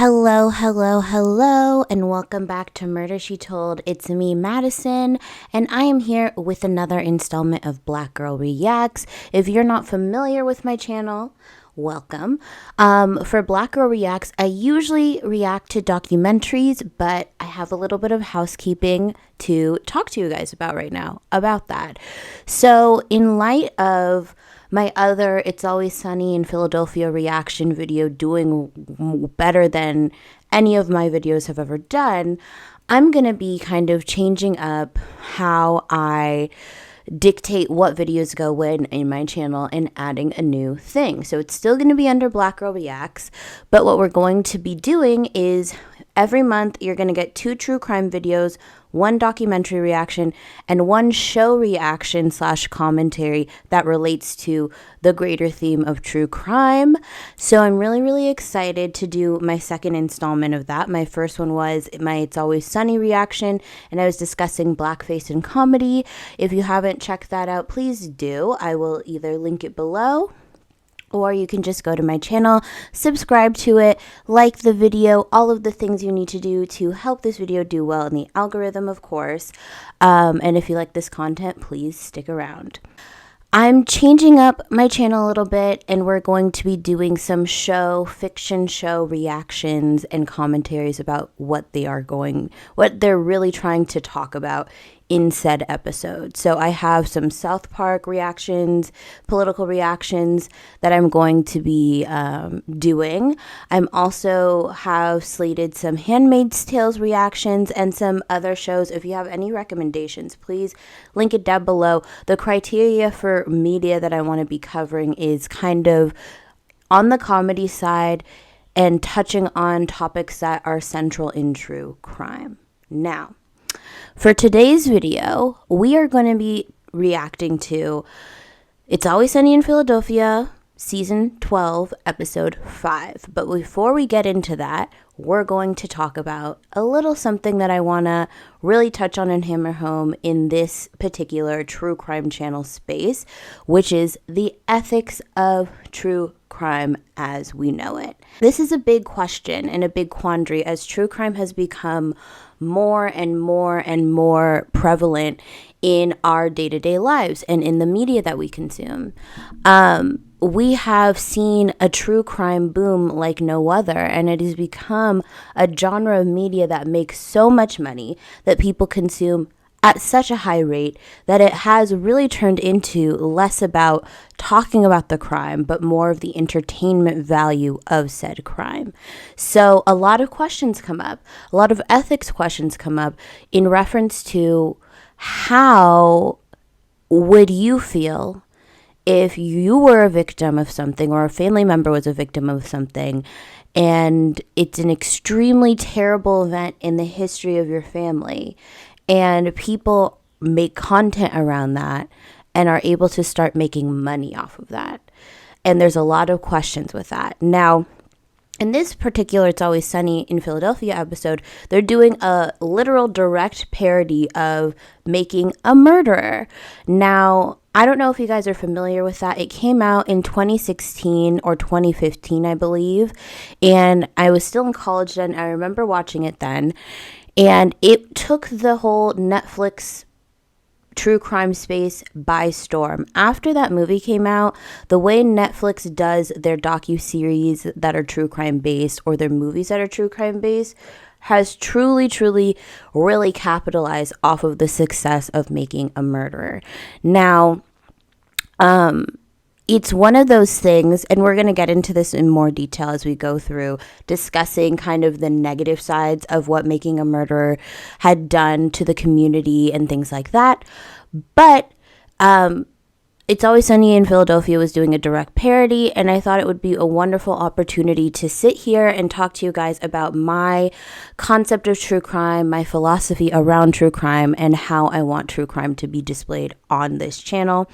Hello, and welcome back to Murder, She Told. It's me, Madison, and I am here with another installment of Black Girl Reacts. If you're not familiar with my channel, welcome. For Black Girl Reacts, I usually react to documentaries, but I have a little bit of housekeeping to talk to you guys about right now about that. So, in light of my other It's Always Sunny in Philadelphia reaction video doing better than any of my videos have ever done, I'm going to be kind of changing up how I dictate what videos go in my channel and adding a new thing. So it's still going to be under Black Girl Reacts, but what we're going to be doing is every month you're going to get 2 true crime videos, 1 documentary reaction, and 1 show reaction / commentary that relates to the greater theme of true crime. So I'm really excited to do my second installment of that. My first one was my It's Always Sunny reaction, and I was discussing blackface and comedy. If you haven't checked that out, please do. I will either link it below, or you can just go to my channel, subscribe to it, like the video, all of the things you need to do to help this video do well in the algorithm, of course. And if you like this content, please stick around. I'm changing up my channel a little bit, and we're going to be doing some fiction show reactions and commentaries about what they're really trying to talk about in said episode. So I have some South Park reactions, political reactions that I'm going to be doing. I'm also have slated some Handmaid's Tales reactions and some other shows. If you have any recommendations, please link it down below. The criteria for media that I want to be covering is kind of on the comedy side and touching on topics that are central in true crime. Now, for today's video, we are going to be reacting to It's Always Sunny in Philadelphia, Season 12, Episode 5. But before we get into that, we're going to talk about a little something that I want to really touch on and hammer home in this particular true crime channel space, which is the ethics of true crime as we know it. This is a big question and a big quandary as true crime has become more and more prevalent in our day-to-day lives and in the media that we consume. We have seen a true crime boom like no other, and it has become a genre of media that makes so much money that people consume at such a high rate that it has really turned into less about talking about the crime, but more of the entertainment value of said crime. So a lot of questions come up, a lot of ethics questions come up in reference to how would you feel if you were a victim of something or a family member was a victim of something, and it's an extremely terrible event in the history of your family, and people make content around that and are able to start making money off of that. And there's a lot of questions with that. Now, in this particular It's Always Sunny in Philadelphia episode, they're doing a literal direct parody of Making a Murderer. Now, I don't know if you guys are familiar with that. It came out in 2016 or 2015, I believe. And I was still in college then. I remember watching it then. And it took the whole Netflix true crime space by storm. After that movie came out, the way Netflix does their docuseries that are true crime based or their movies that are true crime based has truly really capitalized off of the success of Making a Murderer. Now, it's one of those things, and we're going to get into this in more detail as we go through discussing kind of the negative sides of what Making a Murderer had done to the community and things like that. But It's Always Sunny in Philadelphia was doing a direct parody, and I thought it would be a wonderful opportunity to sit here and talk to you guys about my concept of true crime, my philosophy around true crime, and how I want true crime to be displayed on this channel,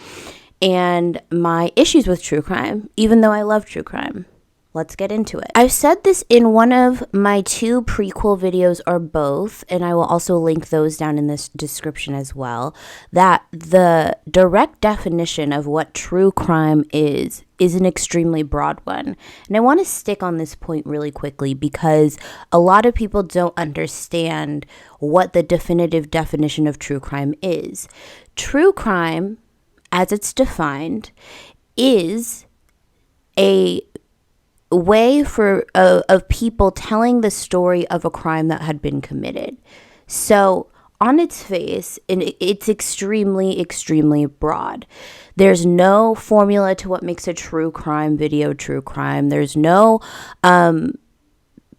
and my issues with true crime, even though I love true crime. let's get into it. I've said this in one of my 2 prequel videos or both, and I will also link those down in this description as well, that the direct definition of what true crime is an extremely broad one. And I want to stick on this point really quickly because a lot of people don't understand what the definitive definition of true crime is. True crime, as it's defined, is a way of people telling the story of a crime that had been committed. So on its face, it's extremely, extremely broad. There's no formula to what makes a true crime video true crime. There's no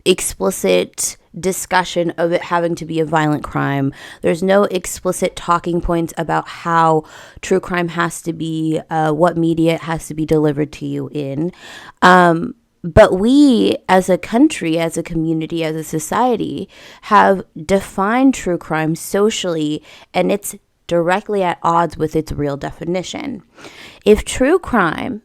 explicit discussion of it having to be a violent crime. There's no explicit talking points about how true crime has to be, what media it has to be delivered to you in. But we, as a country, as a community, as a society, have defined true crime socially, and it's directly at odds with its real definition. If true crime,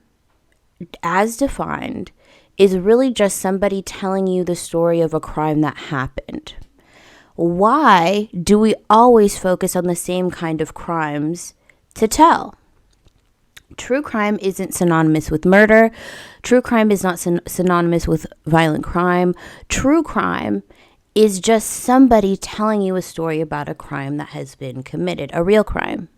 as defined, is really just somebody telling you the story of a crime that happened, why do we always focus on the same kind of crimes to tell? True crime isn't synonymous with murder. True crime is not synonymous with violent crime. True crime is just somebody telling you a story about a crime that has been committed, a real crime.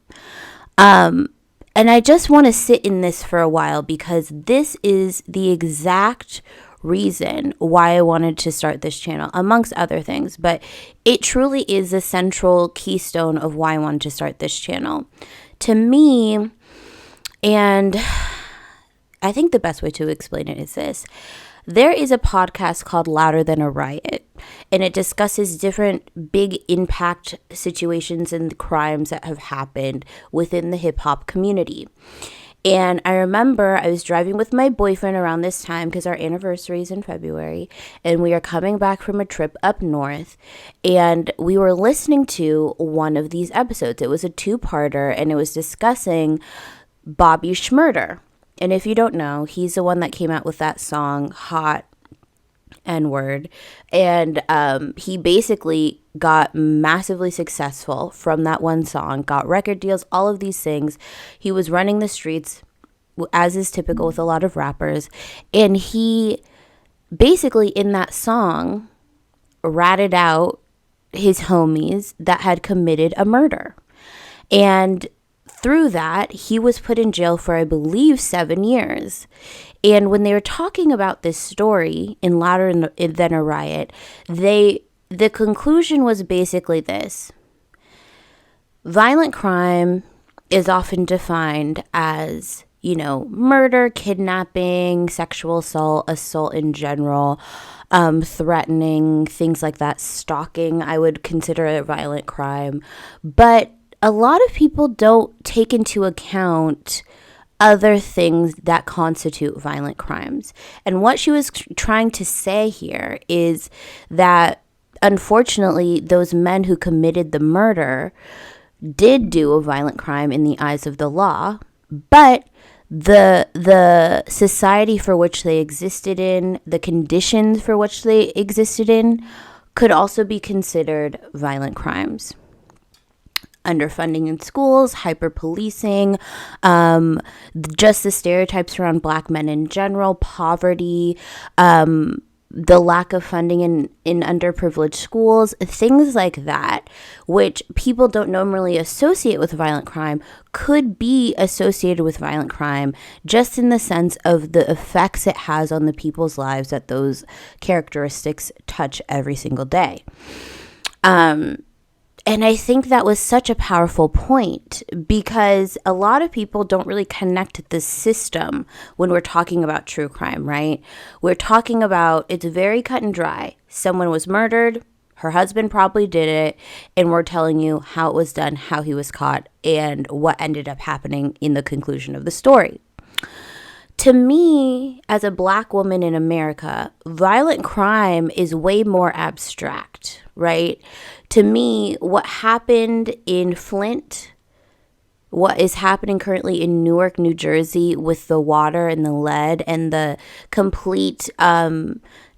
And I just want to sit in this for a while because this is the exact reason why I wanted to start this channel, amongst other things. But it truly is the central keystone of why I wanted to start this channel. To me, and I think the best way to explain it is this. There is a podcast called Louder Than a Riot, and it discusses different big impact situations and crimes that have happened within the hip hop community. And I remember I was driving with my boyfriend around this time because our anniversary is in February, and we are coming back from a trip up north, and we were listening to one of these episodes. It was a 2-parter, and it was discussing Bobby Shmurda. And if you don't know, he's the one that came out with that song, Hot N-Word. And he basically got massively successful from that one song, got record deals, all of these things. He was running the streets, as is typical with a lot of rappers. And he basically, in that song, ratted out his homies that had committed a murder. And through that, he was put in jail for, I believe, 7 years. And when they were talking about this story in Louder Than a Riot, the conclusion was basically this. Violent crime is often defined as, murder, kidnapping, sexual assault in general, threatening, things like that, stalking, I would consider a violent crime. But a lot of people don't take into account other things that constitute violent crimes. And what she was trying to say here is that, unfortunately, those men who committed the murder did do a violent crime in the eyes of the law, but the society for which they existed in, the conditions for which they existed in, could also be considered violent crimes. Underfunding in schools, hyper-policing, just the stereotypes around Black men in general, poverty, the lack of funding in underprivileged schools, things like that, which people don't normally associate with violent crime, could be associated with violent crime just in the sense of the effects it has on the people's lives that those characteristics touch every single day. And I think that was such a powerful point because a lot of people don't really connect the system when we're talking about true crime, right? We're talking about, it's very cut and dry. Someone was murdered, her husband probably did it, and we're telling you how it was done, how he was caught, and what ended up happening in the conclusion of the story. To me, as a Black woman in America, violent crime is way more abstract, right? To me, what happened in Flint what is happening currently in Newark, New Jersey with the water and the lead and the complete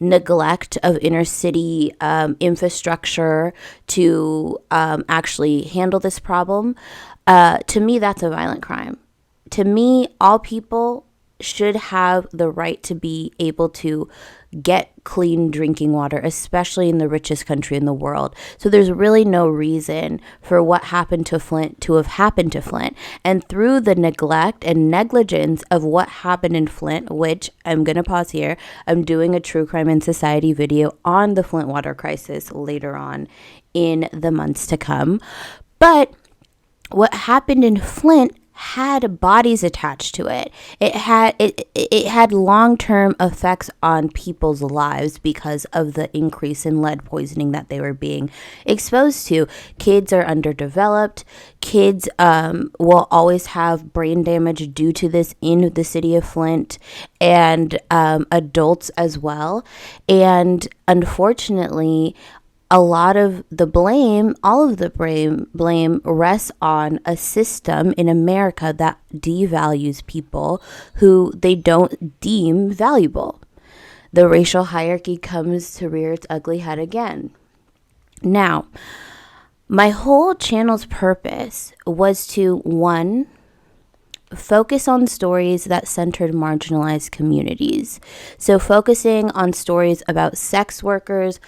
neglect of inner city infrastructure to actually handle this problem, to me, that's a violent crime. To me, all people should have the right to be able to get clean drinking water, especially in the richest country in the world. So there's really no reason for what happened to Flint to have happened to Flint. And through the neglect and negligence of what happened in Flint, which I'm going to pause here, I'm doing a True Crime in Society video on the Flint water crisis later on in the months to come. But what happened in Flint had bodies attached to it. It had long-term effects on people's lives because of the increase in lead poisoning that they were being exposed to. Kids are underdeveloped. Kids will always have brain damage due to this in the city of Flint, and adults as well. And unfortunately, a lot of the blame, all of the blame rests on a system in America that devalues people who they don't deem valuable. The racial hierarchy comes to rear its ugly head again. Now, my whole channel's purpose was to, one, focus on stories that centered marginalized communities. So focusing on stories about sex workers,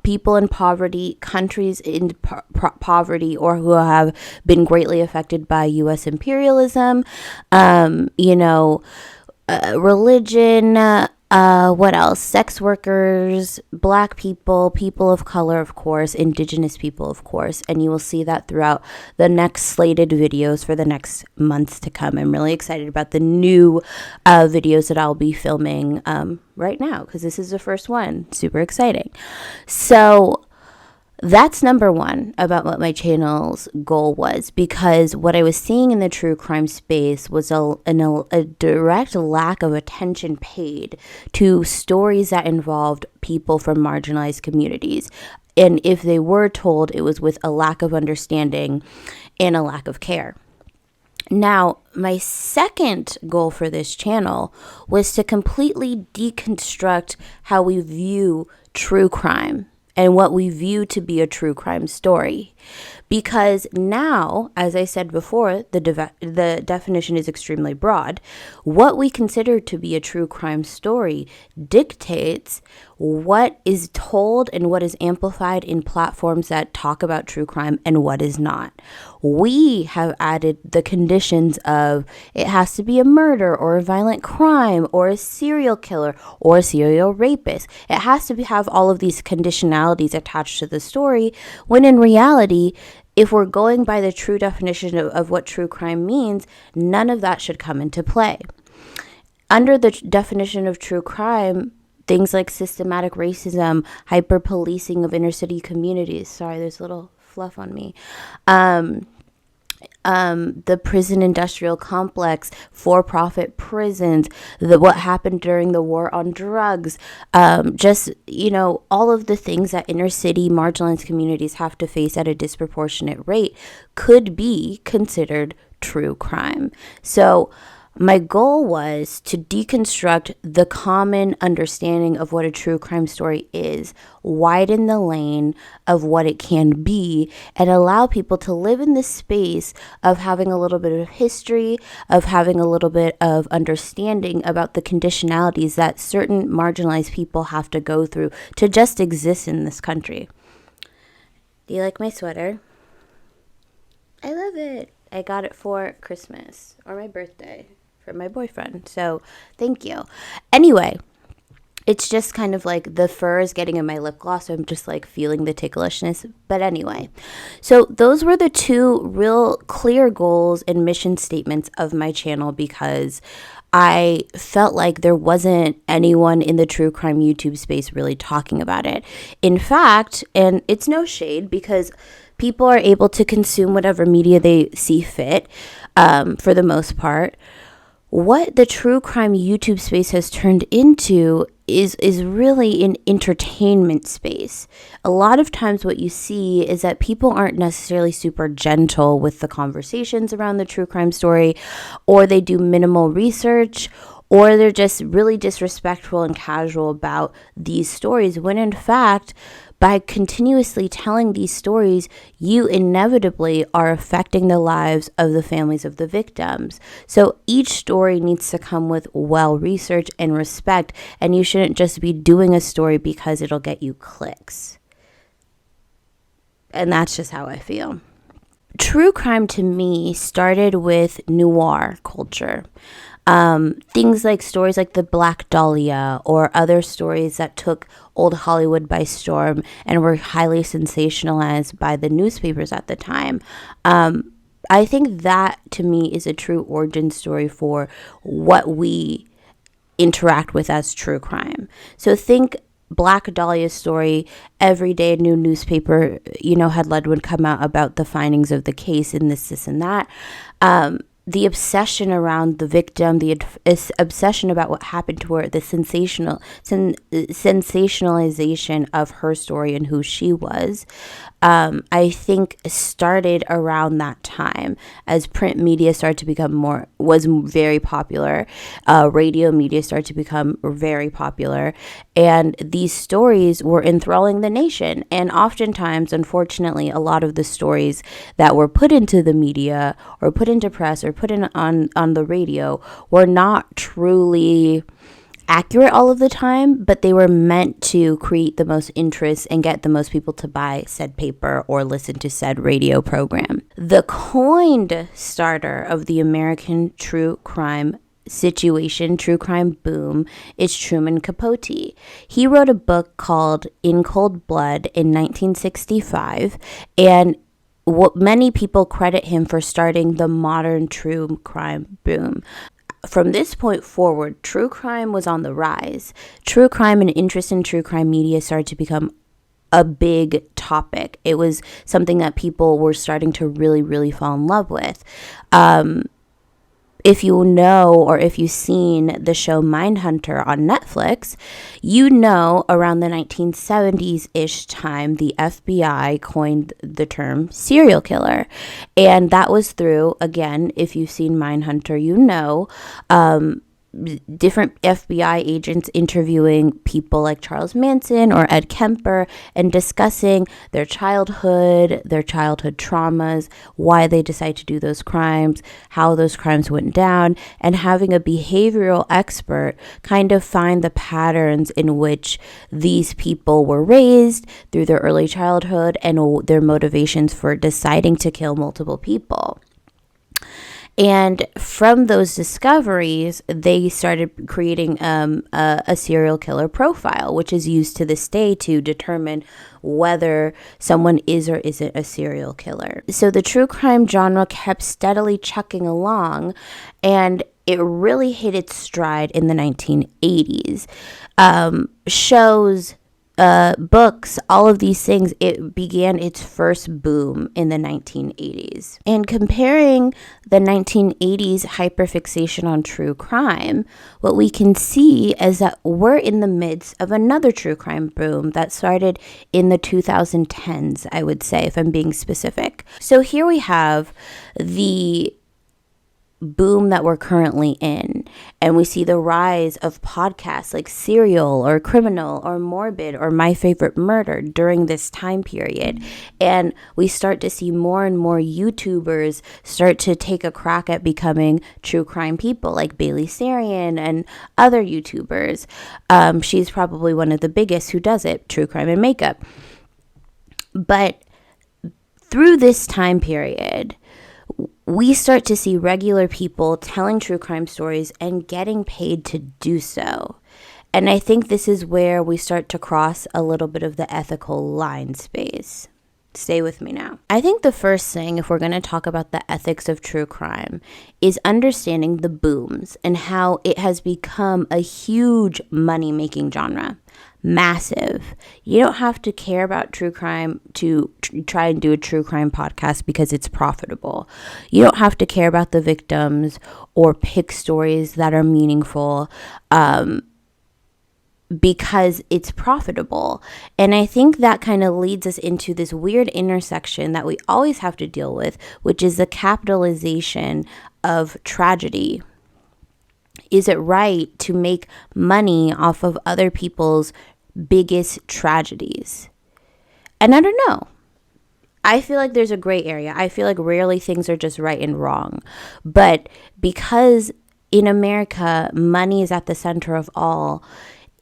people in poverty, countries in poverty, or who have been greatly affected by U.S. imperialism, religion, what else? Sex workers, black people, people of color, of course, indigenous people, of course. And you will see that throughout the next slated videos for the next months to come. I'm really excited about the new videos that I'll be filming right now, because this is the first one. Super exciting. So that's number one about what my channel's goal was, because what I was seeing in the true crime space was a direct lack of attention paid to stories that involved people from marginalized communities. And if they were told, it was with a lack of understanding and a lack of care. Now, my second goal for this channel was to completely deconstruct how we view true crime and what we view to be a true crime story. Because now, as I said before, the definition is extremely broad. What we consider to be a true crime story dictates what is told and what is amplified in platforms that talk about true crime and what is not. We have added the conditions of it has to be a murder or a violent crime or a serial killer or a serial rapist. It has to have all of these conditionalities attached to the story, when in reality, if we're going by the true definition of what true crime means, none of that should come into play. Under the definition of true crime, things like systematic racism, hyper-policing of inner city communities. Sorry, there's a little fluff on me. The prison industrial complex, for-profit prisons, what happened during the war on drugs, all of the things that inner city marginalized communities have to face at a disproportionate rate could be considered true crime. So my goal was to deconstruct the common understanding of what a true crime story is, widen the lane of what it can be, and allow people to live in this space of having a little bit of history, of having a little bit of understanding about the conditionalities that certain marginalized people have to go through to just exist in this country. Do you like my sweater? I love it. I got it for Christmas or my birthday from my boyfriend. So thank you. Anyway, it's just kind of like the fur is getting in my lip gloss. So I'm just like feeling the ticklishness. But anyway, so those were the two real clear goals and mission statements of my channel, because I felt like there wasn't anyone in the true crime YouTube space really talking about it. In fact, and it's no shade, because people are able to consume whatever media they see fit, for the most part. what the true crime YouTube space has turned into is really an entertainment space. A lot of times what you see is that people aren't necessarily super gentle with the conversations around the true crime story, or they do minimal research, or they're just really disrespectful and casual about these stories, when in fact, by continuously telling these stories, you inevitably are affecting the lives of the families of the victims. So each story needs to come with well research and respect, and you shouldn't just be doing a story because it'll get you clicks. And that's just how I feel. True crime to me started with noir culture. Things like stories like the Black Dahlia or other stories that took old Hollywood by storm and were highly sensationalized by the newspapers at the time. I think that to me is a true origin story for what we interact with as true crime. So think Black Dahlia's story. Every day a new newspaper, headline would come out about the findings of the case and this and that. The obsession around the victim, the obsession about what happened to her, the sensationalization of her story and who she was, I think started around that time as print media started to become was very popular. Radio media started to become very popular. And these stories were enthralling the nation. And oftentimes, unfortunately, a lot of the stories that were put into the media or put into press or put in on the radio were not truly accurate all of the time, but they were meant to create the most interest and get the most people to buy said paper or listen to said radio program. The coined starter of the American true crime boom is Truman Capote. He wrote a book called In Cold Blood in 1965, and what many people credit him for starting the modern true crime boom. From this point forward, true crime was on the rise. True crime and interest in true crime media started to become a big topic. It was something that people were starting to really, really fall in love with. If you know or if you've seen the show Mindhunter on Netflix, around the 1970s-ish time, the FBI coined the term serial killer. And that was through, again, if you've seen Mindhunter, different FBI agents interviewing people like Charles Manson or Ed Kemper and discussing their childhood traumas, why they decide to do those crimes, how those crimes went down, and having a behavioral expert kind of find the patterns in which these people were raised through their early childhood and their motivations for deciding to kill multiple people. And from those discoveries, they started creating a serial killer profile, which is used to this day to determine whether someone is or isn't a serial killer. So the true crime genre kept steadily chugging along, and it really hit its stride in the 1980s. Shows, books, all of these things, it began its first boom in the 1980s. And comparing the 1980s hyperfixation on true crime, what we can see is that we're in the midst of another true crime boom that started in the 2010s, I would say, if I'm being specific. So here we have the boom that we're currently in, and we see the rise of podcasts like Serial or Criminal or Morbid or My Favorite Murder during this time period. And we start to see more and more YouTubers start to take a crack at becoming true crime people, like Bailey Sarian and other YouTubers. She's probably one of the biggest who does it, true crime and makeup. But through this time period, we start to see regular people telling true crime stories and getting paid to do so. And I think this is where we start to cross a little bit of the ethical line space. Stay with me now. I think the first thing, if we're going to talk about the ethics of true crime, is understanding the booms and how it has become a huge money-making genre. Massive. You don't have to care about true crime to try and do a true crime podcast because it's profitable. You don't have to care about the victims or pick stories that are meaningful because it's profitable. And I think that kind of leads us into this weird intersection that we always have to deal with, which is the capitalization of tragedy. Is it right to make money off of other people's biggest tragedies? And I don't know. I feel like there's a gray area. I feel like rarely things are just right and wrong. But because in America, money is at the center of all,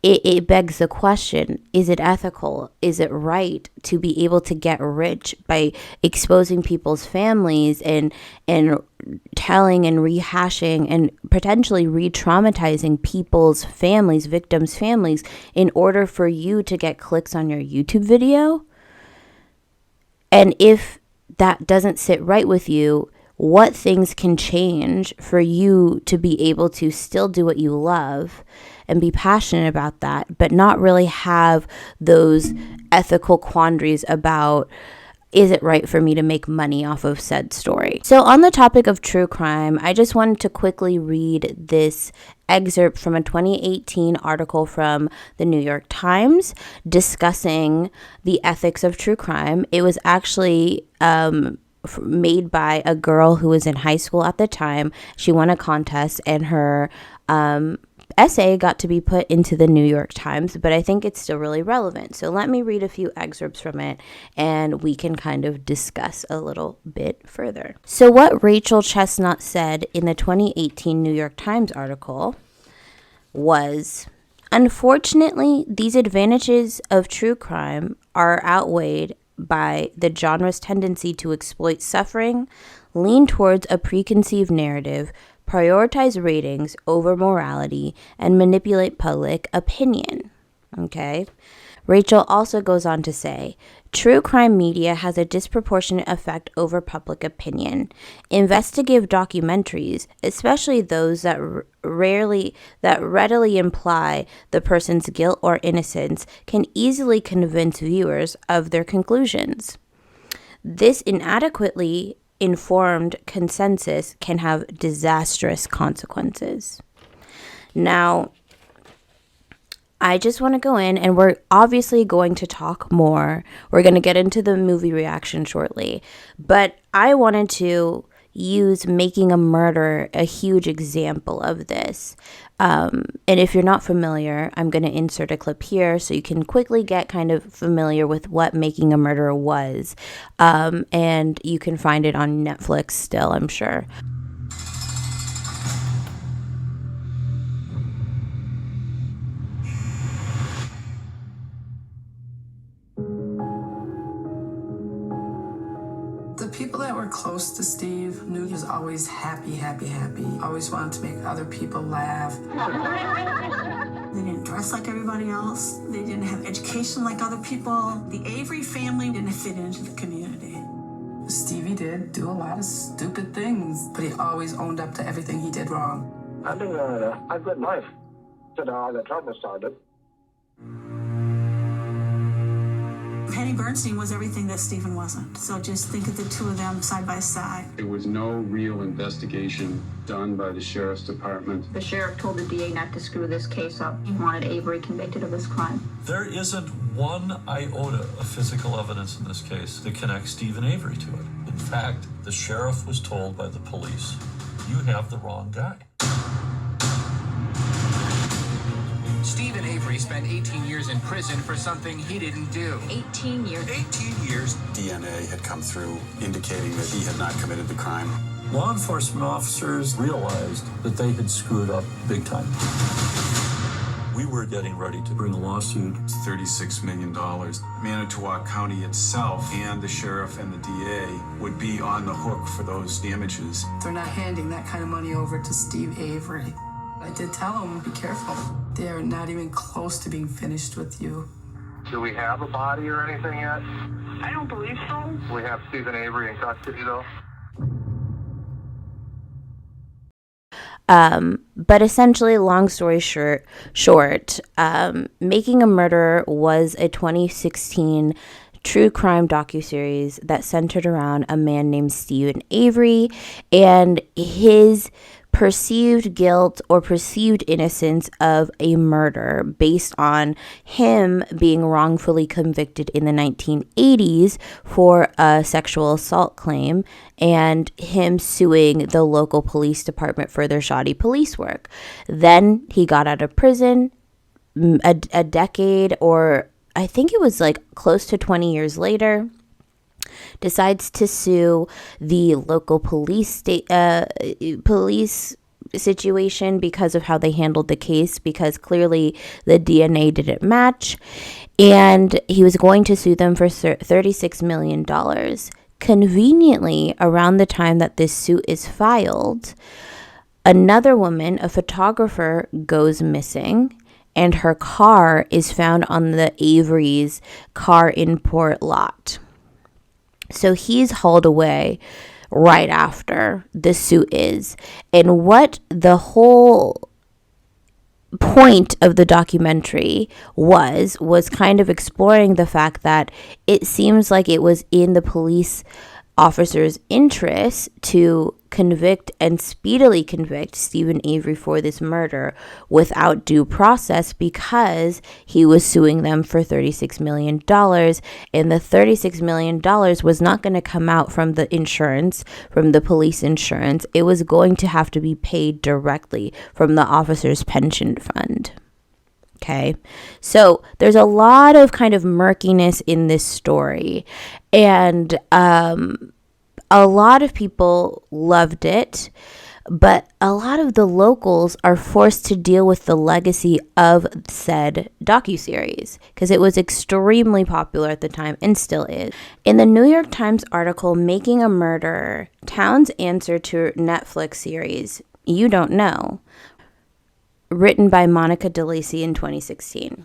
it begs the question, is it ethical? Is it right to be able to get rich by exposing people's families and telling and rehashing and potentially re-traumatizing people's families, victims' families, in order for you to get clicks on your YouTube video? And if that doesn't sit right with you, what things can change for you to be able to still do what you love and be passionate about that, but not really have those ethical quandaries about, is it right for me to make money off of said story? So on the topic of true crime, I just wanted to quickly read this excerpt from a 2018 article from the New York Times discussing the ethics of true crime. It was actually made by a girl who was in high school at the time. She won a contest and her essay got to be put into the New York Times, but I think it's still really relevant. So let me read a few excerpts from it and we can kind of discuss a little bit further. So what Rachel Chestnut said in the 2018 New York Times article was, unfortunately, these advantages of true crime are outweighed by the genre's tendency to exploit suffering, lean towards a preconceived narrative, prioritize ratings over morality, and manipulate public opinion. Okay? Rachel also goes on to say, true crime media has a disproportionate effect over public opinion. Investigative documentaries, especially those that readily imply the person's guilt or innocence, can easily convince viewers of their conclusions. This inadequately informed consensus can have disastrous consequences. Now, I just want to go in, and we're obviously going to talk more. We're going to get into the movie reaction shortly, but I wanted to use Making a Murder, a huge example of this. And if you're not familiar, I'm going to insert a clip here so you can quickly get kind of familiar with what Making a Murderer was. And you can find it on Netflix still, I'm sure. The people that were close to Steve knew he was always happy, happy, happy. Always wanted to make other people laugh. They didn't dress like everybody else. They didn't have education like other people. The Avery family didn't fit into the community. Stevie did do a lot of stupid things, but he always owned up to everything he did wrong. I think a good life till all the trouble started. Penny Bernstein was everything that Stephen wasn't. So just think of the two of them side by side. There was no real investigation done by the sheriff's department. The sheriff told the DA not to screw this case up. He wanted Avery convicted of this crime. There isn't one iota of physical evidence in this case that connects Stephen Avery to it. In fact, the sheriff was told by the police, you have the wrong guy. Stephen Avery spent 18 years in prison for something he didn't do. 18 years. 18 years. DNA had come through indicating that he had not committed the crime. Law enforcement officers realized that they had screwed up big time. We were getting ready to bring a lawsuit. It's $36 million. Manitowoc County itself and the sheriff and the DA would be on the hook for those damages. They're not handing that kind of money over to Steve Avery. I did tell him, be careful. They're not even close to being finished with you. Do we have a body or anything yet? I don't believe so. We have Stephen Avery in custody, though. But essentially, long story short, Making a Murderer was a 2016 true crime docuseries that centered around a man named Stephen Avery and his perceived guilt or perceived innocence of a murder based on him being wrongfully convicted in the 1980s for a sexual assault claim and him suing the local police department for their shoddy police work. Then he got out of prison a decade, or I think it was like close to 20 years later, decides to sue the local police situation because of how they handled the case, because clearly the DNA didn't match, and he was going to sue them for $36 million. Conveniently, around the time that this suit is filed, another woman, a photographer, goes missing, and her car is found on the Avery's car import lot. So he's hauled away right after the suit is. And what the whole point of the documentary was kind of exploring the fact that it seems like it was in the police officer's interest to convict and speedily convict Stephen Avery for this murder without due process, because he was suing them for $36 million, and the $36 million was not going to come out from the insurance, from the police insurance. It was going to have to be paid directly from the officer's pension fund. Okay, so there's a lot of kind of murkiness in this story, and a lot of people loved it, but a lot of the locals are forced to deal with the legacy of said docuseries because it was extremely popular at the time and still is. In the New York Times article, Making a Murderer, Town's answer to Netflix series You Don't Know, written by Monica DeLacy in 2016.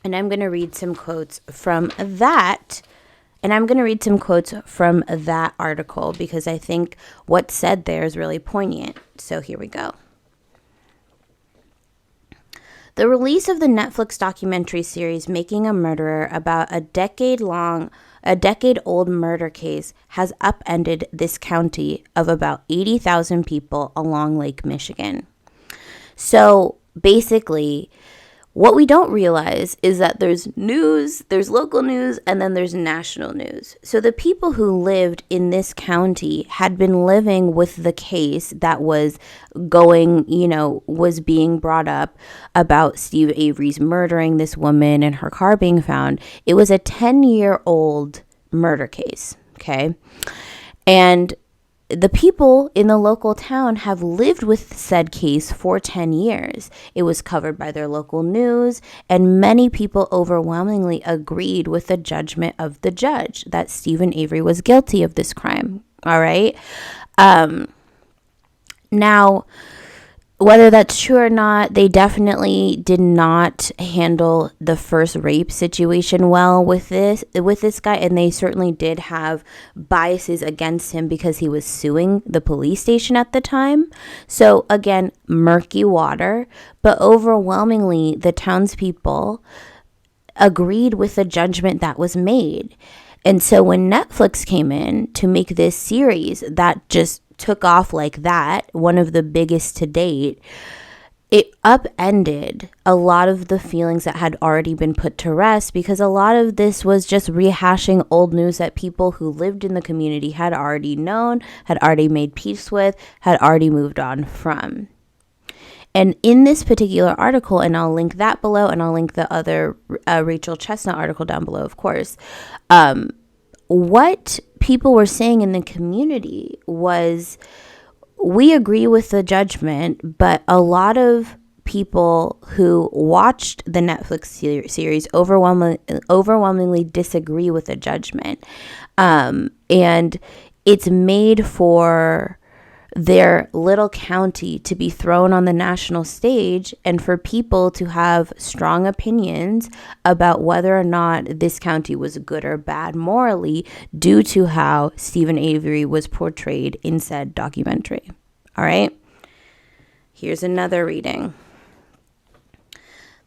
And I'm going to read some quotes from that. And I'm going to read some quotes from that article because I think what's said there is really poignant. So here we go. The release of the Netflix documentary series Making a Murderer about a decade-old murder case has upended this county of about 80,000 people along Lake Michigan. So basically, what we don't realize is that there's news, there's local news, and then there's national news. So the people who lived in this county had been living with the case that was going, was being brought up about Steve Avery's murdering this woman and her car being found. It was a 10-year-old murder case, okay? And the people in the local town have lived with said case for 10 years. It was covered by their local news, and many people overwhelmingly agreed with the judgment of the judge that Stephen Avery was guilty of this crime. All right. Now, whether that's true or not, they definitely did not handle the first rape situation well with this guy, and they certainly did have biases against him because he was suing the police station at the time. So again, murky water, but overwhelmingly the townspeople agreed with the judgment that was made. And so when Netflix came in to make this series that just took off like that, one of the biggest to date, it upended a lot of the feelings that had already been put to rest, because a lot of this was just rehashing old news that people who lived in the community had already known, had already made peace with, had already moved on from. And in this particular article, and I'll link that below, and I'll link the other Rachel Chestnut article down below, of course, what people were saying in the community was, we agree with the judgment, but a lot of people who watched the Netflix series overwhelmingly disagree with the judgment. And it's made for their little county to be thrown on the national stage and for people to have strong opinions about whether or not this county was good or bad morally due to how Stephen Avery was portrayed in said documentary. All right. Here's another reading.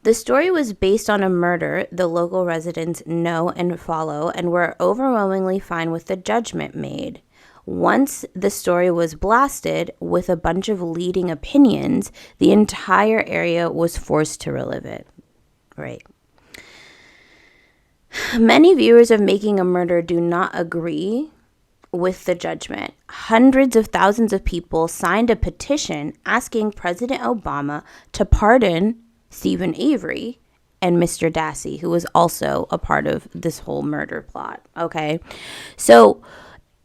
The story was based on a murder the local residents know and follow and were overwhelmingly fine with the judgment made. Once the story was blasted with a bunch of leading opinions, the entire area was forced to relive it. Right. Many viewers of Making a Murder do not agree with the judgment. Hundreds of thousands of people signed a petition asking President Obama to pardon Stephen Avery and Mr. Dassey, who was also a part of this whole murder plot. Okay. So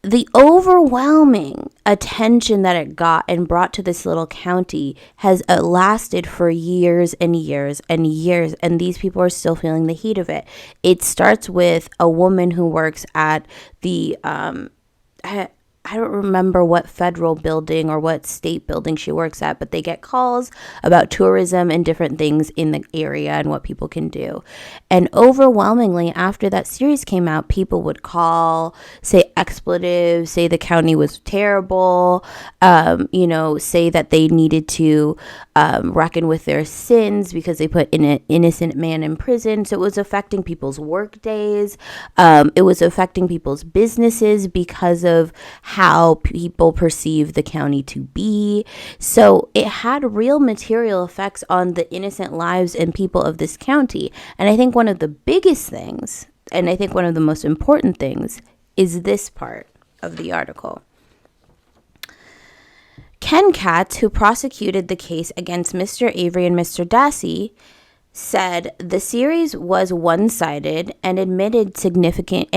the overwhelming attention that it got and brought to this little county has lasted for years and years and years, and these people are still feeling the heat of it. It starts with a woman who works at the I don't remember what federal building or what state building she works at, but they get calls about tourism and different things in the area and what people can do. And overwhelmingly, after that series came out, people would call, say expletives, say the county was terrible, say that they needed to reckon with their sins because they put an innocent man in prison. So it was affecting people's work days. It was affecting people's businesses because of how people perceive the county to be. So it had real material effects on the innocent lives and people of this county. And I think one of the biggest things, and I think one of the most important things, is this part of the article. Ken Katz, who prosecuted the case against Mr. Avery and Mr. Dassey, said the series was one-sided and omitted significant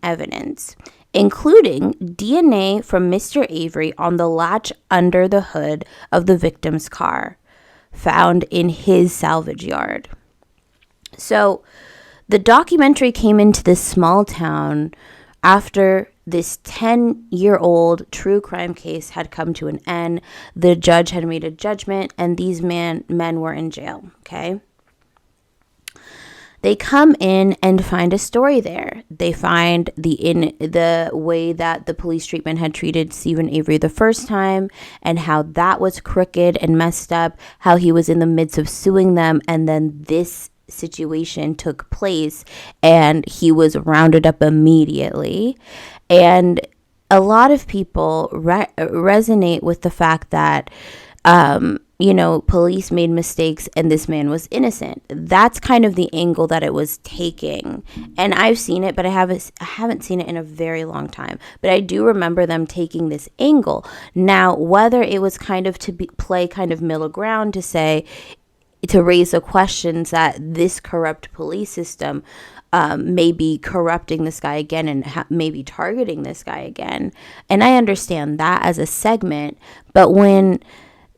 evidence, including DNA from Mr. Avery on the latch under the hood of the victim's car, found in his salvage yard. So the documentary came into this small town after this 10-year-old true crime case had come to an end. The judge had made a judgment, and these men were in jail, okay? They come in and find a story there. They find the way that the police treatment had treated Stephen Avery the first time and how that was crooked and messed up, how he was in the midst of suing them, and then this situation took place and he was rounded up immediately. And a lot of people resonate with the fact that police made mistakes and this man was innocent. That's kind of the angle that it was taking. And I've seen it, but I haven't seen it in a very long time. But I do remember them taking this angle. Now, whether it was kind of to play kind of middle ground to raise the questions that this corrupt police system may be corrupting this guy again and maybe targeting this guy again. And I understand that as a segment, but when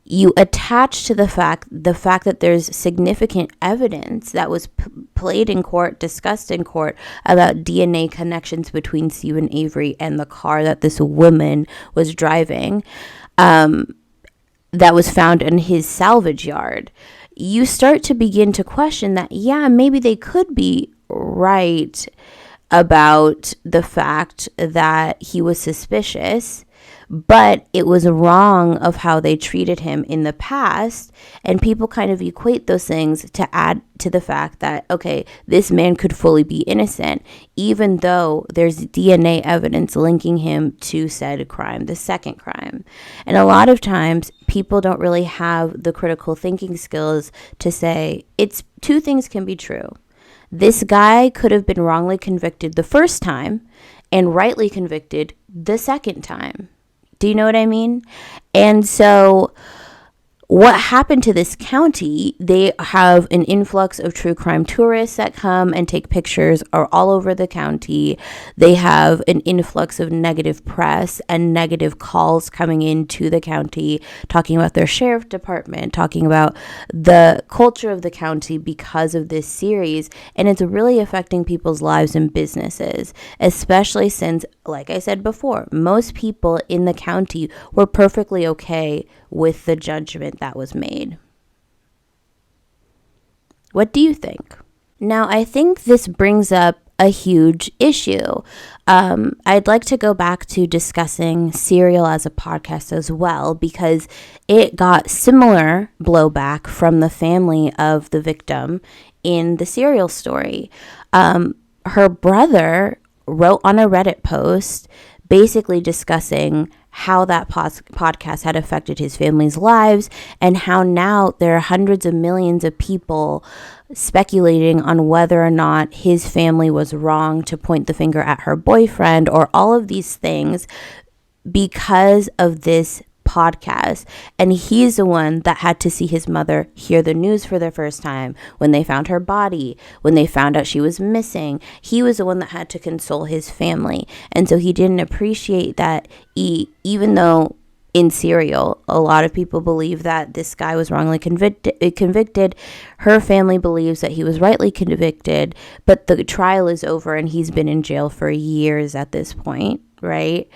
you attach to the fact that there's significant evidence that was played in court, discussed in court about DNA connections between Stephen Avery and the car that this woman was driving, that was found in his salvage yard, you start to begin to question that, yeah, maybe they could be right about the fact that he was suspicious, but it was wrong of how they treated him in the past. And people kind of equate those things to add to the fact that, okay, this man could fully be innocent, even though there's DNA evidence linking him to said crime, the second crime. And a lot of times people don't really have the critical thinking skills to say it's two things can be true. This guy could have been wrongly convicted the first time and rightly convicted the second time. Do you know what I mean? And so what happened to this county, they have an influx of true crime tourists that come and take pictures are all over the county. They have an influx of negative press and negative calls coming into the county, talking about their sheriff department, talking about the culture of the county because of this series. And it's really affecting people's lives and businesses, especially since, like I said before, most people in the county were perfectly okay with the judgment that was made. What do you think? Now, I think this brings up a huge issue. I'd like to go back to discussing Serial as a podcast as well, because it got similar blowback from the family of the victim in the Serial story. Her brother wrote on a Reddit post basically discussing how that podcast had affected his family's lives, and how now there are hundreds of millions of people speculating on whether or not his family was wrong to point the finger at her boyfriend, or all of these things because of this podcast. And he's the one that had to see his mother hear the news for the first time when they found her body, when they found out she was missing. He was the one that had to console his family. And so he didn't appreciate that even though in Serial, a lot of people believe that this guy was wrongly convicted. Her family believes that he was rightly convicted, but the trial is over and he's been in jail for years at this point, right?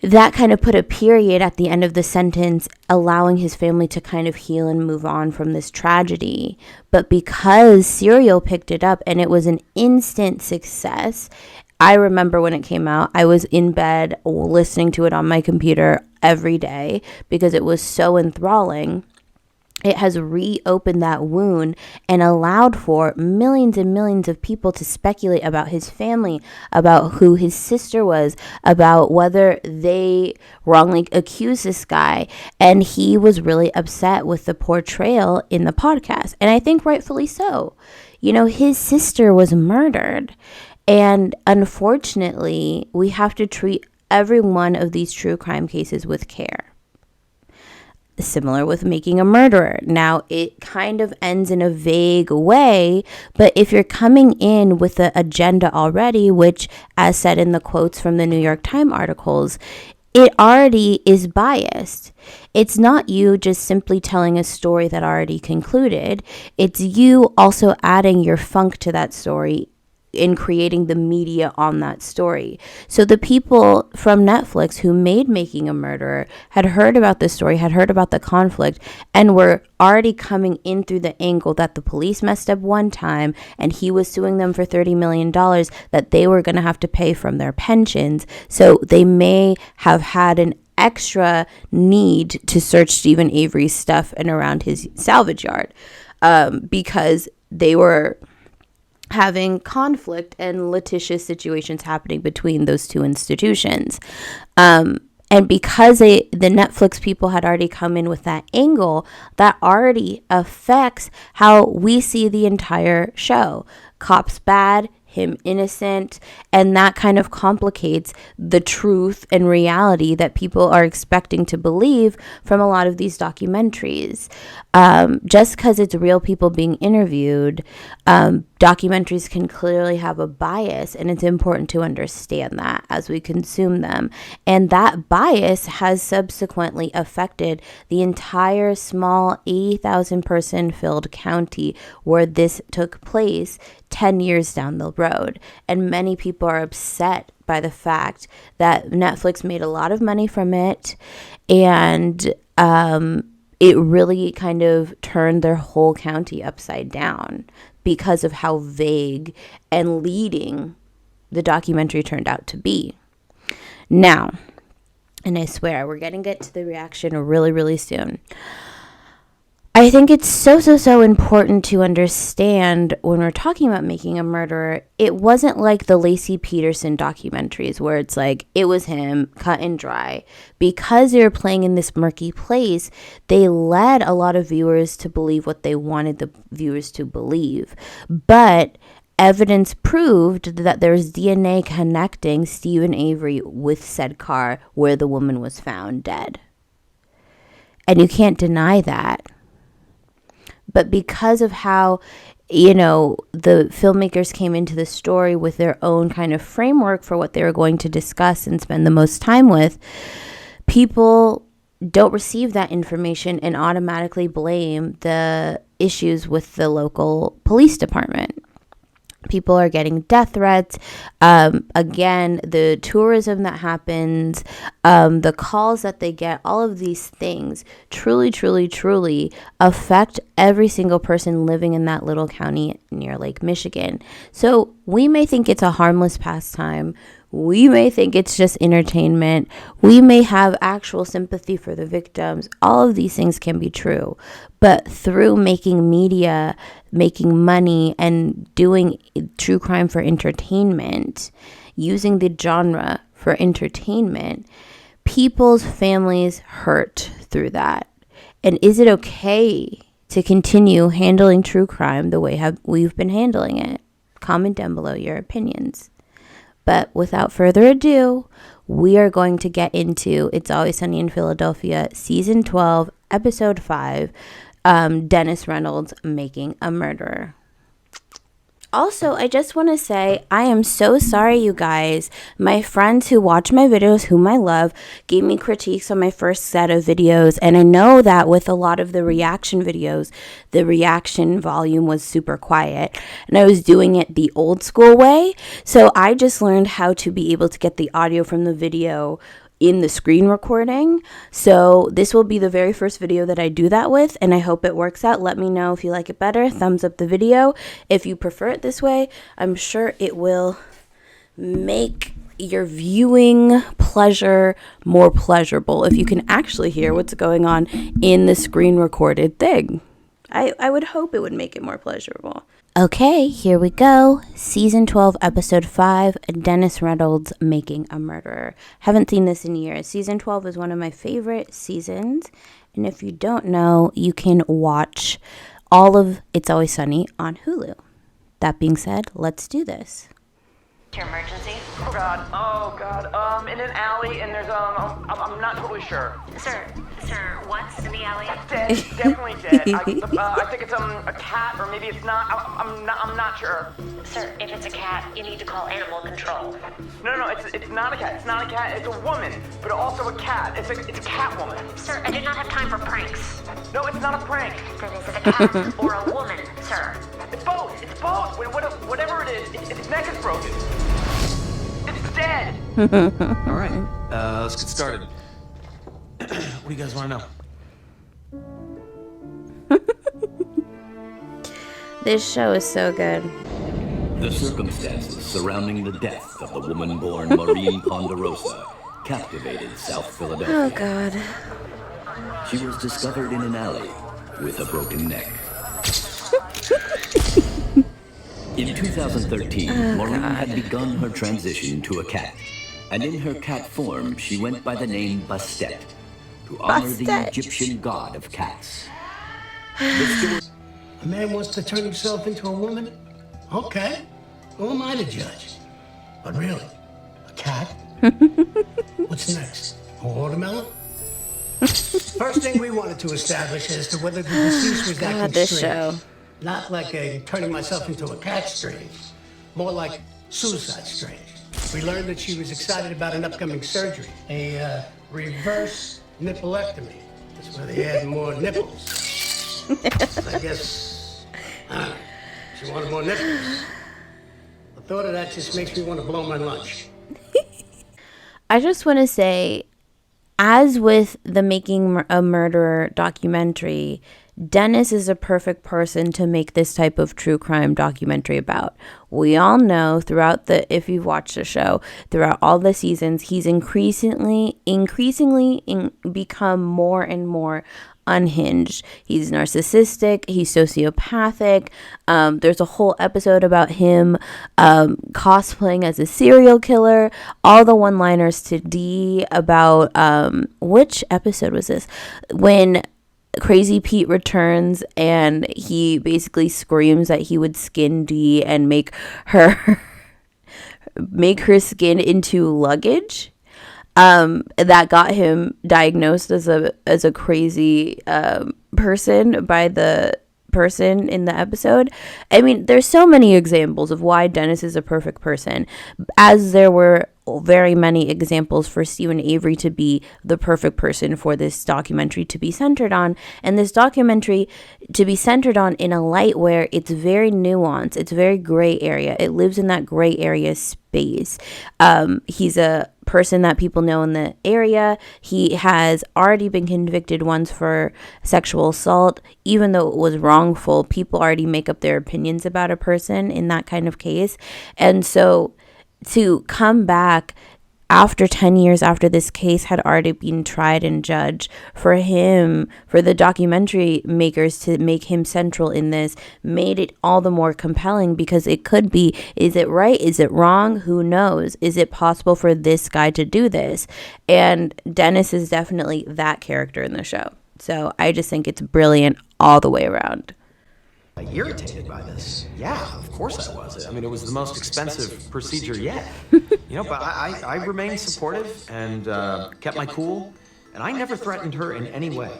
That kind of put a period at the end of the sentence, allowing his family to kind of heal and move on from this tragedy. But because Serial picked it up and it was an instant success, I remember when it came out, I was in bed listening to it on my computer every day because it was so enthralling. It has reopened that wound and allowed for millions and millions of people to speculate about his family, about who his sister was, about whether they wrongly accused this guy. And he was really upset with the portrayal in the podcast. And I think rightfully so. You know, his sister was murdered. And unfortunately, we have to treat every one of these true crime cases with care. Similar with Making a Murderer. Now, it kind of ends in a vague way, but if you're coming in with the agenda already, which, as said in the quotes from the New York Times articles, it already is biased. It's not you just simply telling a story that already concluded. It's you also adding your funk to that story in creating the media on that story. So the people from Netflix who made Making a Murderer had heard about this story, had heard about the conflict, and were already coming in through the angle that the police messed up one time and he was suing them for $30 million that they were going to have to pay from their pensions. So they may have had an extra need to search Stephen Avery's stuff and around his salvage yard because they were having conflict and litigious situations happening between those two institutions. And because the Netflix people had already come in with that angle, that already affects how we see the entire show. Cops bad, him innocent, and that kind of complicates the truth and reality that people are expecting to believe from a lot of these documentaries. Just because it's real people being interviewed, documentaries can clearly have a bias, and it's important to understand that as we consume them. And that bias has subsequently affected the entire small 80,000 person filled county where this took place 10 years down the road. And many people are upset by the fact that Netflix made a lot of money from it, and it really kind of turned their whole county upside down because of how vague and leading the documentary turned out to be. Now, and I swear we're going to get to the reaction really, really soon. I think it's so important to understand when we're talking about Making a Murderer, it wasn't like the Lacey Peterson documentaries where it's like, it was him, cut and dry. Because they were playing in this murky place, they led a lot of viewers to believe what they wanted the viewers to believe. But evidence proved that there's DNA connecting Stephen Avery with said car where the woman was found dead. And you can't deny that. But because of how, the filmmakers came into the story with their own kind of framework for what they were going to discuss and spend the most time with, people don't receive that information and automatically blame the issues with the local police department. People are getting death threats. Again, the tourism that happens, the calls that they get, all of these things truly, truly, truly affect every single person living in that little county near Lake Michigan. So we may think it's a harmless pastime. We may think it's just entertainment. We may have actual sympathy for the victims. All of these things can be true. But through making media, making money, and doing true crime for entertainment, using the genre for entertainment, people's families hurt through that. And is it okay to continue handling true crime the way we've been handling it? Comment down below your opinions. But without further ado, we are going to get into It's Always Sunny in Philadelphia, Season 12, Episode 5, Dennis Reynolds Making a Murderer. Also, I just want to say, I am so sorry, you guys. My friends who watch my videos, whom I love, gave me critiques on my first set of videos. And I know that with a lot of the reaction videos, the reaction volume was super quiet. And I was doing it the old school way. So I just learned how to be able to get the audio from the video in the screen recording. So this will be the very first video that I do that with, and I hope it works out. Let me know if you like it better. Thumbs up the video. If you prefer it this way, I'm sure it will make your viewing pleasure more pleasurable if you can actually hear what's going on in the screen recorded thing. I would hope it would make it more pleasurable. Okay, here we go. Season 12, Episode 5, Dennis Reynolds Making a Murderer. Haven't seen this in years. Season 12 is one of my favorite seasons. And if you don't know, you can watch all of It's Always Sunny on Hulu. That being said, let's do this. Your emergency? Oh God. In an alley, and there's I'm not totally sure. Sir, what's in the alley? Dead, definitely dead. I think it's a cat, or maybe it's not. I'm not sure. Sir, if it's a cat, you need to call animal control. No, it's not a cat. It's not a cat. It's a woman, but also a cat. It's a cat woman. Sir, I do not have time for pranks. No, it's not a prank. Then is it a cat or a woman, sir? It's both. It's both. Whatever it is, its neck is broken. It's dead. All right, let's get started. What do you guys want to know? This show is so good. The circumstances surrounding the death of the woman born Maureen Ponderosa captivated South Philadelphia. Oh, God. She was discovered in an alley with a broken neck. In 2013, Maureen had begun her transition to a cat. And in her cat form, she went by the name Bastet, to honor the Egyptian god of cats. A man wants to turn himself into a woman? Okay. Who am I to judge? But really, a cat? What's next? A watermelon? First thing we wanted to establish as to whether the deceased was acting this strange. show. Not like a turning myself into a cat strange. More like suicide strange. We learned that she was excited about an upcoming surgery. A reverse nippleectomy. That's where they add more nipples. I guess she wanted more nipples. The thought of that just makes me want to blow my lunch. I just want to say, as with the Making a Murderer documentary, Dennis is a perfect person to make this type of true crime documentary about. We all know if you've watched the show, throughout all the seasons, he's increasingly become more and more unhinged. He's narcissistic, he's sociopathic. There's a whole episode about him cosplaying as a serial killer. All the one-liners to Dee about which episode was this? When Crazy Pete returns and he basically screams that he would skin Dee and make her skin into luggage. that got him diagnosed as a crazy person by the person in the episode. I mean, there's so many examples of why Dennis is a perfect person, as there were very many examples for Stephen Avery to be the perfect person for this documentary to be centered on, and this documentary to be centered on in a light where it's very nuanced, it's very gray area, it lives in that gray area space. He's a person that people know in the area. He has already been convicted once for sexual assault. Even though it was wrongful, people already make up their opinions about a person in that kind of case. And so to come back after 10 years after this case had already been tried and judged, for the documentary makers to make him central in this, made it all the more compelling, because it could be, is it right? Is it wrong? Who knows? Is it possible for this guy to do this? And Dennis is definitely that character in the show. So I just think it's brilliant all the way around. Irritated by this? Yeah, of course I was. I mean, it was the most expensive procedure yet. But I remained supportive and kept my cool, and I never threatened her in any way.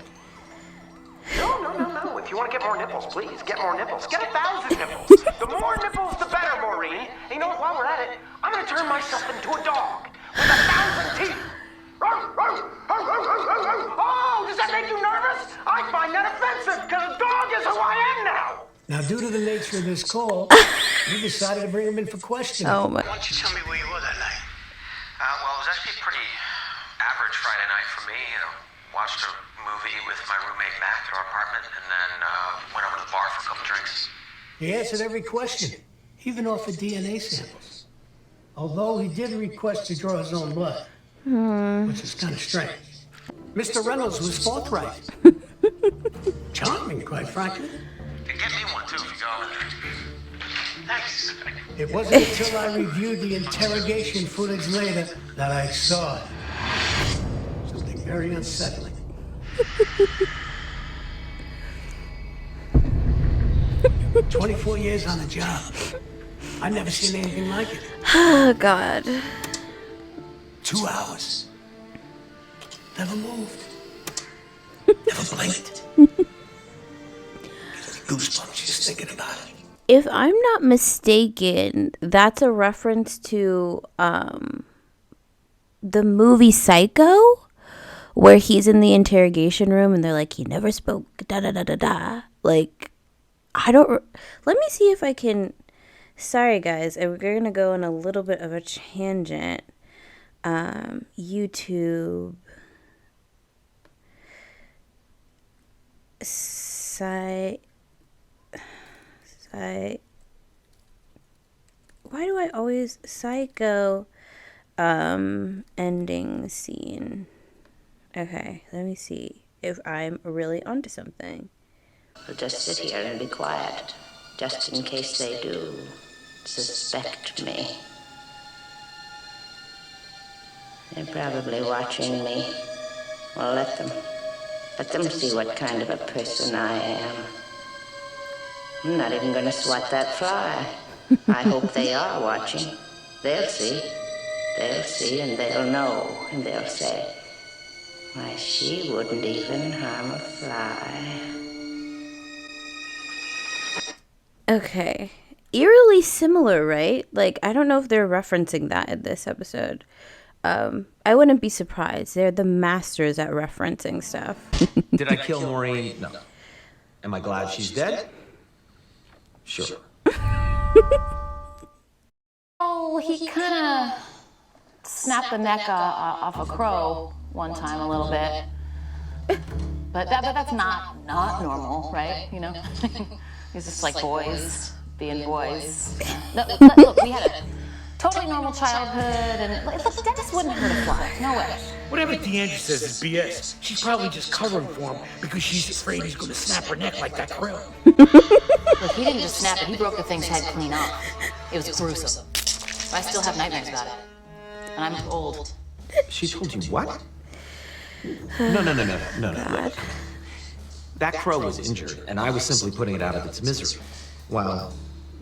No. If you want to get more nipples, please, get more nipples. Get 1,000 nipples. The more nipples, the better, Maureen. And you know what, while we're at it, I'm going to turn myself into a dog with 1,000 teeth. Oh, does that make you nervous? I find that offensive, because a dog is who I am now. Now, due to the nature of this call, we decided to bring him in for questioning. Oh my. Why don't you tell me where you were that night? Well, it was actually a pretty average Friday night for me. Watched a movie with my roommate Mac at our apartment, and then went over to the bar for a couple drinks. He answered every question, even offered DNA samples. Although he did request to draw his own blood, which is kind of strange. Mr. Reynolds was forthright. Charming, quite frankly. Get me one, too, if you go. Thanks. It wasn't until I reviewed the interrogation footage later that I saw it. Something very unsettling. 24 years on the job. I've never seen anything like it. Oh, God. 2 hours. Never moved. Never blinked. Goosebumps just thinking about it. If I'm not mistaken, that's a reference to the movie Psycho, where he's in the interrogation room and they're like, he never spoke, da-da-da-da-da. Like, let me see if I can, sorry guys, we're going to go on a little bit of a tangent. YouTube. Why do I always Psycho ending scene? Okay, let me see if I'm really onto something. I'll just sit here and be quiet, just in case they do suspect me. They're probably watching me. Well, let them see what kind of a person I am. I'm not even gonna swat that fly. I hope they are watching. They'll see, and they'll know, and they'll say, why, she wouldn't even harm a fly. Okay. Eerily similar, right? Like, I don't know if they're referencing that in this episode. I wouldn't be surprised. They're the masters at referencing stuff. Did I kill Maureen? No. Am I glad she's dead? Sure. Oh, he kind of snapped the neck off a crow one time a little bit. But that's not normal, right? You know? He's just like boys being boys. Look, we had a totally normal childhood, and look, Dennis wouldn't hurt a fly. No way. Whatever Deandra says is BS. She's probably just covering for him because she's afraid he's going to snap her neck like that crow. Look, he didn't just snap it. He broke the thing's head clean off. It was gruesome. I still have nightmares about it. And I'm old. She told you what? No. Look. That crow was injured, and I was simply putting it out of its misery. While,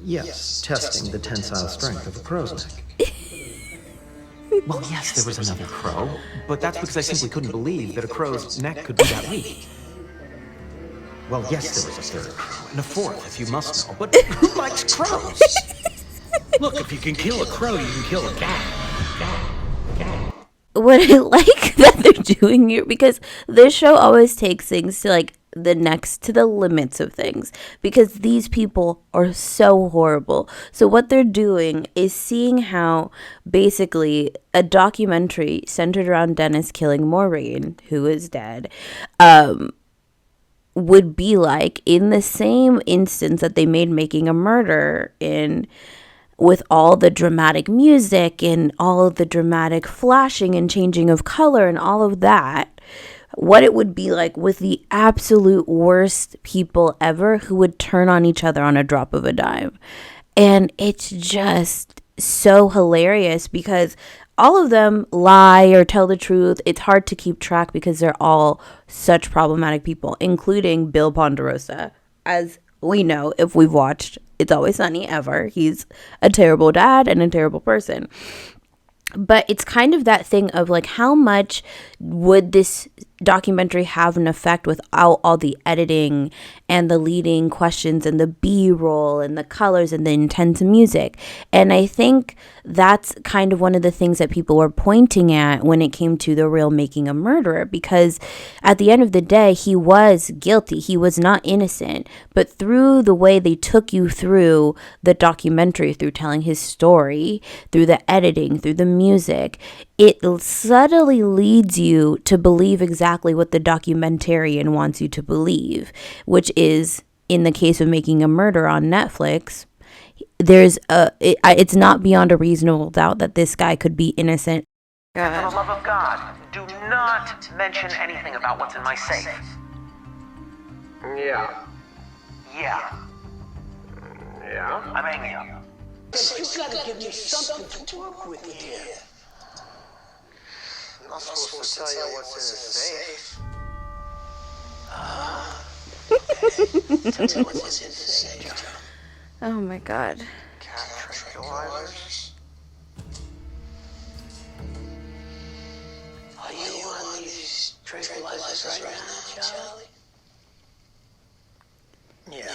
yes, testing the tensile strength of a crow's neck. Well, yes, there was another crow, but that's because I simply couldn't believe that a crow's neck could be that weak. Well, yes, there was a third crow, and a fourth, if you must know, but who likes crows? Look, if you can kill a crow, you can kill a cat. What I like that they're doing here, because this show always takes things to like the next to the limits of things, because these people are so horrible. So what they're doing is seeing how basically a documentary centered around Dennis killing Maureen, who is dead, would be like in the same instance that they made Making a Murder in, with all the dramatic music and all of the dramatic flashing and changing of color and all of that, what it would be like with the absolute worst people ever who would turn on each other on a drop of a dime. And it's just so hilarious because all of them lie or tell the truth. It's hard to keep track because they're all such problematic people, including Bill Ponderosa, as we know if we've watched It's Always Sunny ever. He's a terrible dad and a terrible person. But it's kind of that thing of like, how much would this documentary have an effect without all the editing and the leading questions and the B-roll and the colors and the intense music? And I think that's kind of one of the things that people were pointing at when it came to the real Making a Murderer, because at the end of the day, he was guilty. He was not innocent. But through the way they took you through the documentary, through telling his story, through the editing, through the music, it subtly leads you to believe exactly what the documentarian wants you to believe, which is, in the case of Making a Murder on Netflix, it's not beyond a reasonable doubt that this guy could be innocent. And for the love of God, do not mention anything about what's in my safe. Yeah. Yeah. Yeah? I'm hanging up. You gotta give me something to work with here. I'm not supposed to tell you what's in the safe. Tell me what's in the safe. Oh my God. Cat tranquilizers. Are you on these tranquilizers right now, Charlie? Yeah.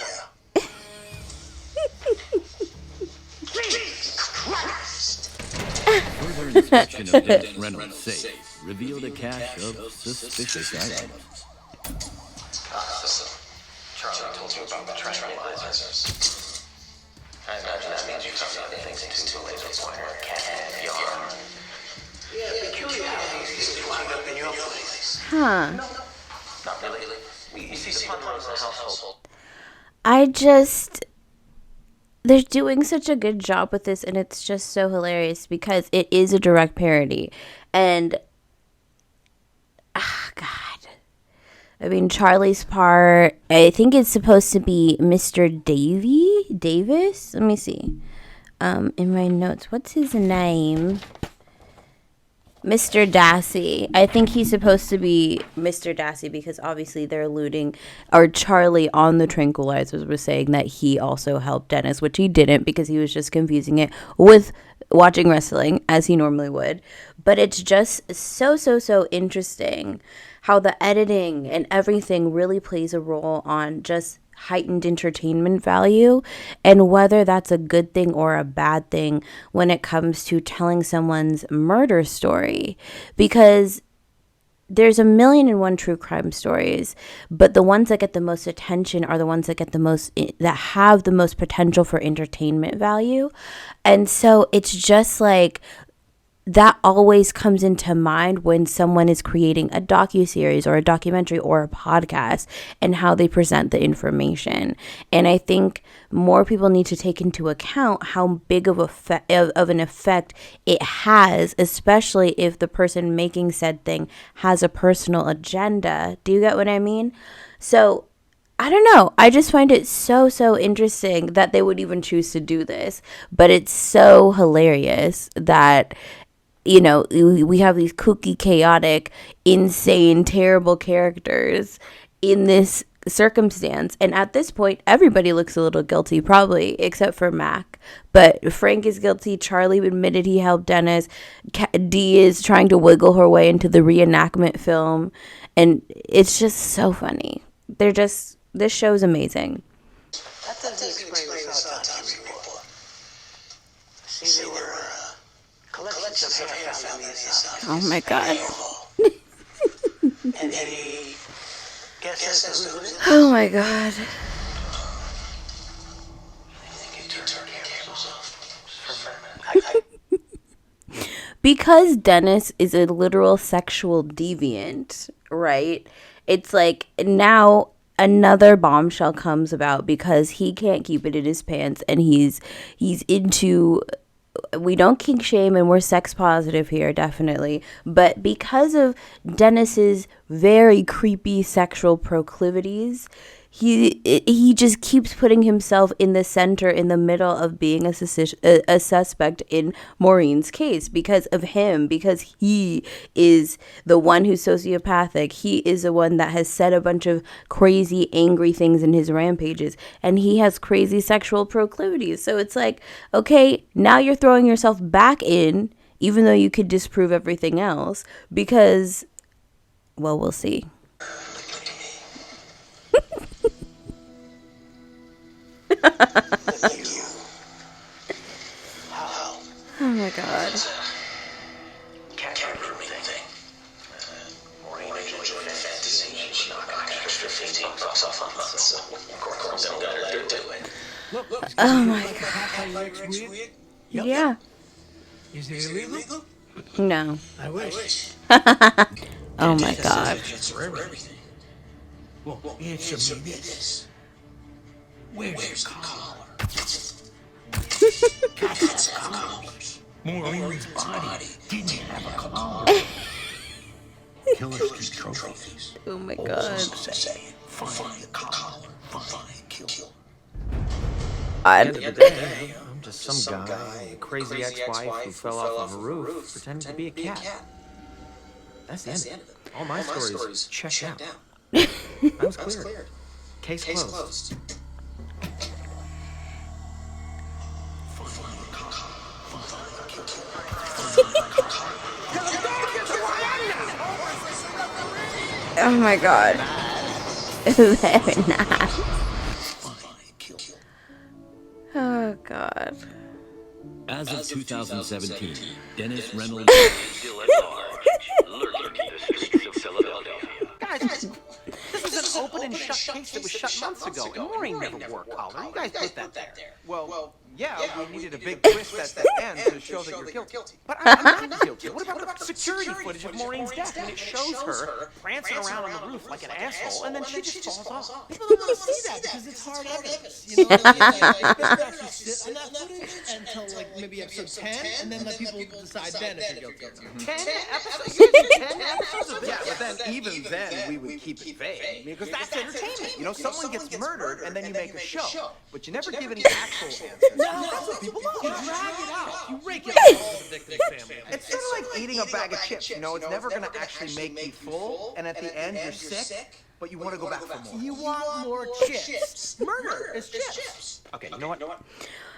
Jesus Christ! Further inspection of Dennis Reynolds' safe revealed a cache of suspicious items. So, Charlie told you about the tranquilizers. I imagine that means you found other things too, laser pointer, cat head, yarn. Yeah, peculiar how these things wind up in your place. Huh. Not really. You see the Ponderosa household. They're doing such a good job with this, and it's just so hilarious because it is a direct parody. And God, I mean, Charlie's part, I think it's supposed to be Mr. Davis. Let me see. In my notes, what's his name? Mr. Dassey. I think he's supposed to be Mr. Dassey because obviously they're alluding, or Charlie on the tranquilizers was saying that he also helped Dennis, which he didn't because he was just confusing it with watching wrestling as he normally would. But it's just so interesting how the editing and everything really plays a role on just heightened entertainment value, and whether that's a good thing or a bad thing when it comes to telling someone's murder story, because there's 1,000,001 true crime stories, but the ones that get the most attention are the ones that get the most, that have the most potential for entertainment value. And so it's just like that always comes into mind when someone is creating a docuseries or a documentary or a podcast, and how they present the information. And I think more people need to take into account how big of an effect it has, especially if the person making said thing has a personal agenda. Do you get what I mean? So I don't know. I just find it so interesting that they would even choose to do this. But it's so hilarious that, you know, we have these kooky, chaotic, insane, terrible characters in this circumstance. And at this point, everybody looks a little guilty, probably, except for Mac. But Frank is guilty. Charlie admitted he helped Dennis. Dee is trying to wiggle her way into the reenactment film. And it's just so funny. This show is amazing. That doesn't explain what's on TV report. See, there were collections of hair found in his Oh my God. And any guess as to who it is? Oh my God. Because Dennis is a literal sexual deviant, right? It's like now another bombshell comes about because he can't keep it in his pants, and he's into, we don't kink shame and we're sex positive here, definitely, but because of Dennis's very creepy sexual proclivities, he just keeps putting himself in the center, in the middle of being a suspect in Maureen's case because of him, because he is the one who's sociopathic. He is the one that has said a bunch of crazy, angry things in his rampages, and he has crazy sexual proclivities. So it's like, okay, now you're throwing yourself back in, even though you could disprove everything else, because, well, we'll see. Oh my God. Cat rooming thing. Maureen enjoyed a fantasy. She knocked an extra $15 off a month, so of course don't got her to do it. Oh my God. Yeah. Is it illegal? No. I wish. Oh my God. Well, answer me this. Where's the collar? Cats have collars. Maureen's body didn't have a collar. Killers keep trophies. Oh my God. Find the collar. Find kill. At the end of the day, I'm just some guy, a crazy ex-wife who fell off of a roof, pretending to be a cat. That's the end of it. All my stories checked out. I was cleared. Case closed. Oh my God. Very nice. Oh God. As of 2017, Dennis Reynolds is still at large, lurking in the streets of Philadelphia. Guys, this is an open and shut case that was shut months ago, and Maureen never wore a collar. You guys put that there. Well, yeah, we needed a big twist at the end to show that you're guilty. But I'm not guilty. What about the security footage of Maureen's death? And it shows her prancing around on the roof like an asshole, and then she just falls off. People don't want to see that because it's hard evidence. You know, like, better actually sit on that footage until like maybe episode 10, and then let people decide then if you're guilty. 10 episodes? You did 10 episodes of this? Yeah, but then even then we would keep it vague, because that's entertainment. You know, someone gets murdered, and then you make a show, but you never give any actual answers. No, that's what people love. You drag it out. You rake it out of the victim's family. It's sort of like eating a bag of chips, you know, it's never going to actually make you full, and at the end you're sick, but you want to go back for more. You want more chips. Murder is chips. Okay, you know what?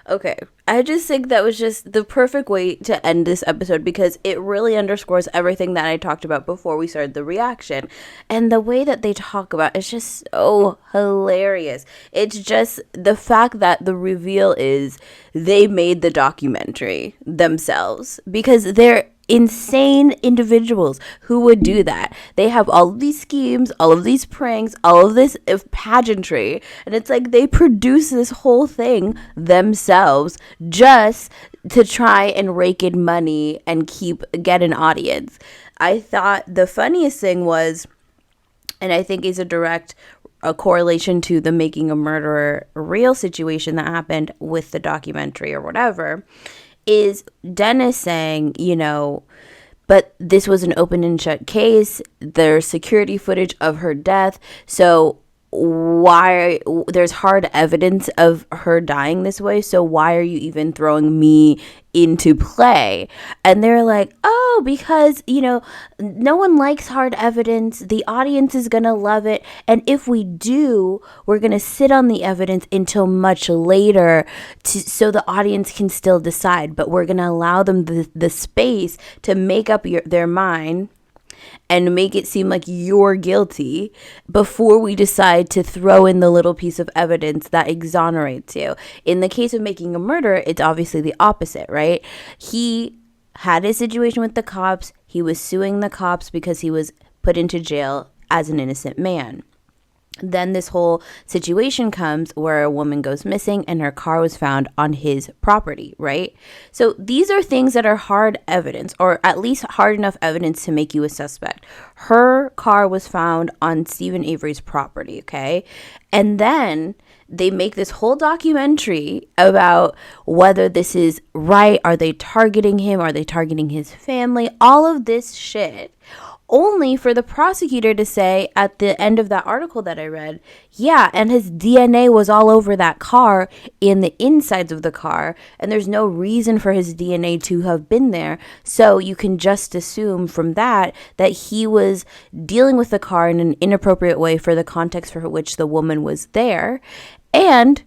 Okay, I just think that was just the perfect way to end this episode because it really underscores everything that I talked about before we started the reaction. And the way that they talk about it's just so hilarious. It's just the fact that the reveal is they made the documentary themselves because they're insane individuals who would do that. They have all of these schemes, all of these pranks, all of this pageantry, and it's like they produce this whole thing themselves just to try and rake in money and get an audience. I thought the funniest thing was, and I think is a correlation to the Making a Murderer real situation that happened with the documentary or whatever, is Dennis saying, you know, but this was an open and shut case. There's security footage of her death. So why there's hard evidence of her dying this way. So why are you even throwing me into play? And they're like, oh, No, because, no one likes hard evidence. The audience is going to love it. And if we do, we're going to sit on the evidence until much later so the audience can still decide. But we're going to allow them the space to make up their mind and make it seem like you're guilty before we decide to throw in the little piece of evidence that exonerates you. In the case of Making a Murderer, it's obviously the opposite, right? He had a situation with the cops. He was suing the cops because he was put into jail as an innocent man. Then this whole situation comes where a woman goes missing and her car was found on his property, right? So these are things that are hard evidence, or at least hard enough evidence to make you a suspect. Her car was found on Stephen Avery's property, okay? And then they make this whole documentary about whether this is right. Are they targeting him? Are they targeting his family? All of this shit. Only for the prosecutor to say at the end of that article that I read, yeah, and his DNA was all over that car, in the insides of the car, and there's no reason for his DNA to have been there. So you can just assume from that he was dealing with the car in an inappropriate way for the context for which the woman was there, and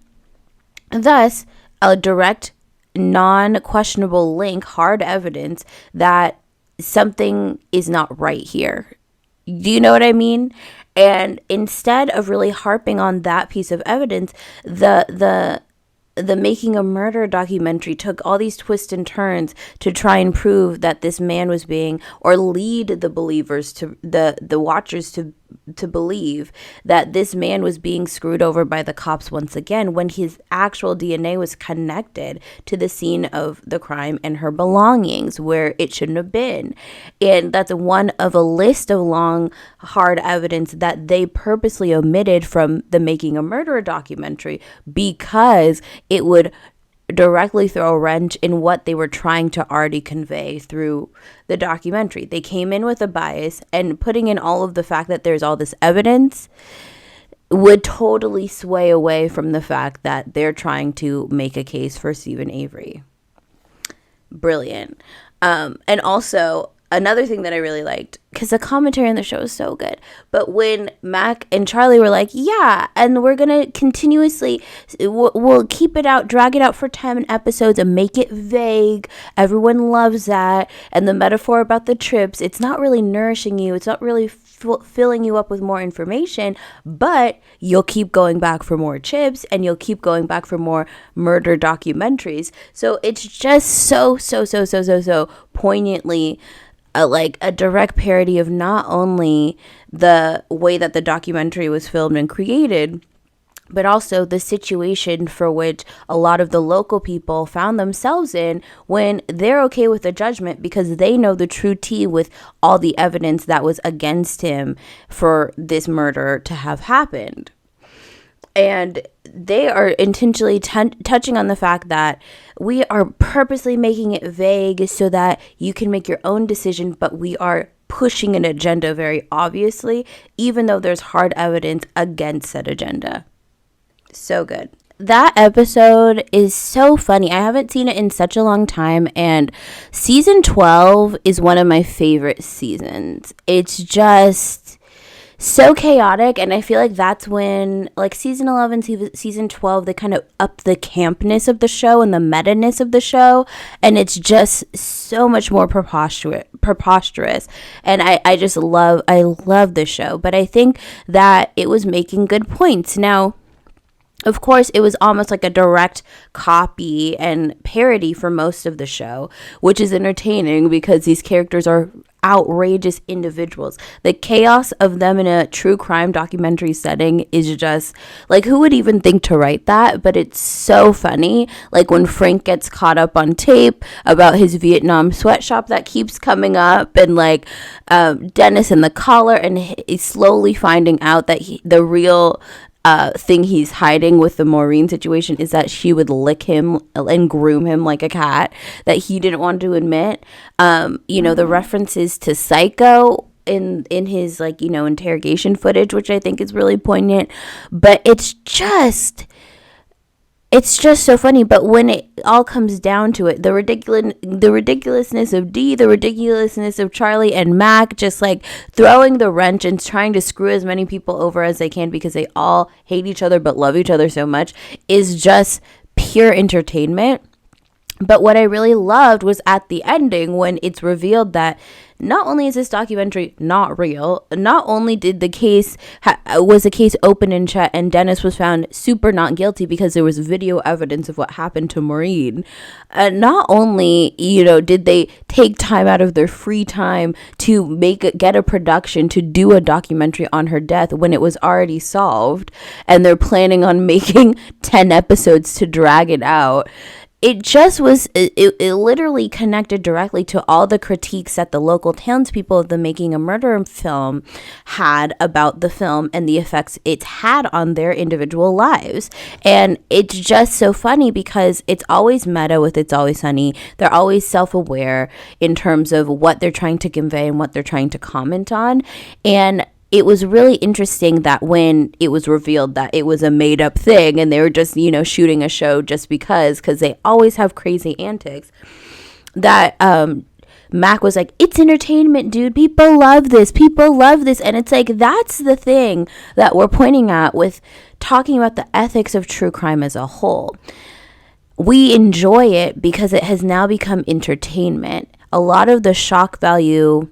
thus a direct, non-questionable link, hard evidence that something is not right here. Do you know what I mean? And instead of really harping on that piece of evidence, the Making a Murder documentary took all these twists and turns to try and prove that this man was being, or lead the believers to the watchers to believe that this man was being screwed over by the cops once again, when his actual DNA was connected to the scene of the crime and her belongings where it shouldn't have been. And that's one of a list of long, hard evidence that they purposely omitted from the Making a Murderer documentary because it would directly throw a wrench in what they were trying to already convey through the documentary. They came in with a bias, and putting in all of the fact that there's all this evidence would totally sway away from the fact that they're trying to make a case for Stephen Avery. Brilliant. And also, another thing that I really liked, because the commentary on the show is so good, but when Mac and Charlie were like, yeah, and we're going to continuously, we'll keep it out, drag it out for 10 episodes and make it vague. Everyone loves that. And the metaphor about the trips, it's not really nourishing you. It's not really filling you up with more information, but you'll keep going back for more chips and you'll keep going back for more murder documentaries. So it's just so poignantly like a direct parody of not only the way that the documentary was filmed and created, but also the situation for which a lot of the local people found themselves in when they're okay with the judgment because they know the true tea with all the evidence that was against him for this murder to have happened. And they are intentionally touching on the fact that we are purposely making it vague so that you can make your own decision, but we are pushing an agenda very obviously, even though there's hard evidence against that agenda. So good. That episode is so funny. I haven't seen it in such a long time, and season 12 is one of my favorite seasons. It's just so chaotic, and I feel like that's when, like, season 11, season 12, they kind of up the campness of the show and the meta-ness of the show, and it's just so much more preposterous. And I love the show, but I think that it was making good points. Now, of course, it was almost like a direct copy and parody for most of the show, which is entertaining because these characters are outrageous individuals. The chaos of them in a true crime documentary setting is just, like, who would even think to write that? But it's so funny. Like when Frank gets caught up on tape about his Vietnam sweatshop that keeps coming up, and like Dennis in the collar, and he's slowly finding out that the real thing he's hiding with the Maureen situation is that she would lick him and groom him like a cat, that he didn't want to admit. The references to Psycho in his, like, interrogation footage, which I think is really poignant. But it's just it's just so funny. But when it all comes down to it, the ridiculousness of Dee, the ridiculousness of Charlie and Mac, just like throwing the wrench and trying to screw as many people over as they can because they all hate each other but love each other so much, is just pure entertainment. But what I really loved was at the ending when it's revealed that not only is this documentary not real, not only did the case was a case open in Chet and Dennis was found super not guilty because there was video evidence of what happened to Maureen. Not only, did they take time out of their free time to get a production to do a documentary on her death when it was already solved, and they're planning on making 10 episodes to drag it out. It just was, it literally connected directly to all the critiques that the local townspeople of the Making a Murderer film had about the film and the effects it's had on their individual lives. And it's just so funny because it's always meta with It's Always Sunny. They're always self-aware in terms of what they're trying to convey and what they're trying to comment on. And it was really interesting that when it was revealed that it was a made up thing and they were just, shooting a show just because they always have crazy antics, that Mac was like, it's entertainment, dude. People love this. People love this. And it's like, that's the thing that we're pointing at with talking about the ethics of true crime as a whole. We enjoy it because it has now become entertainment. A lot of the shock value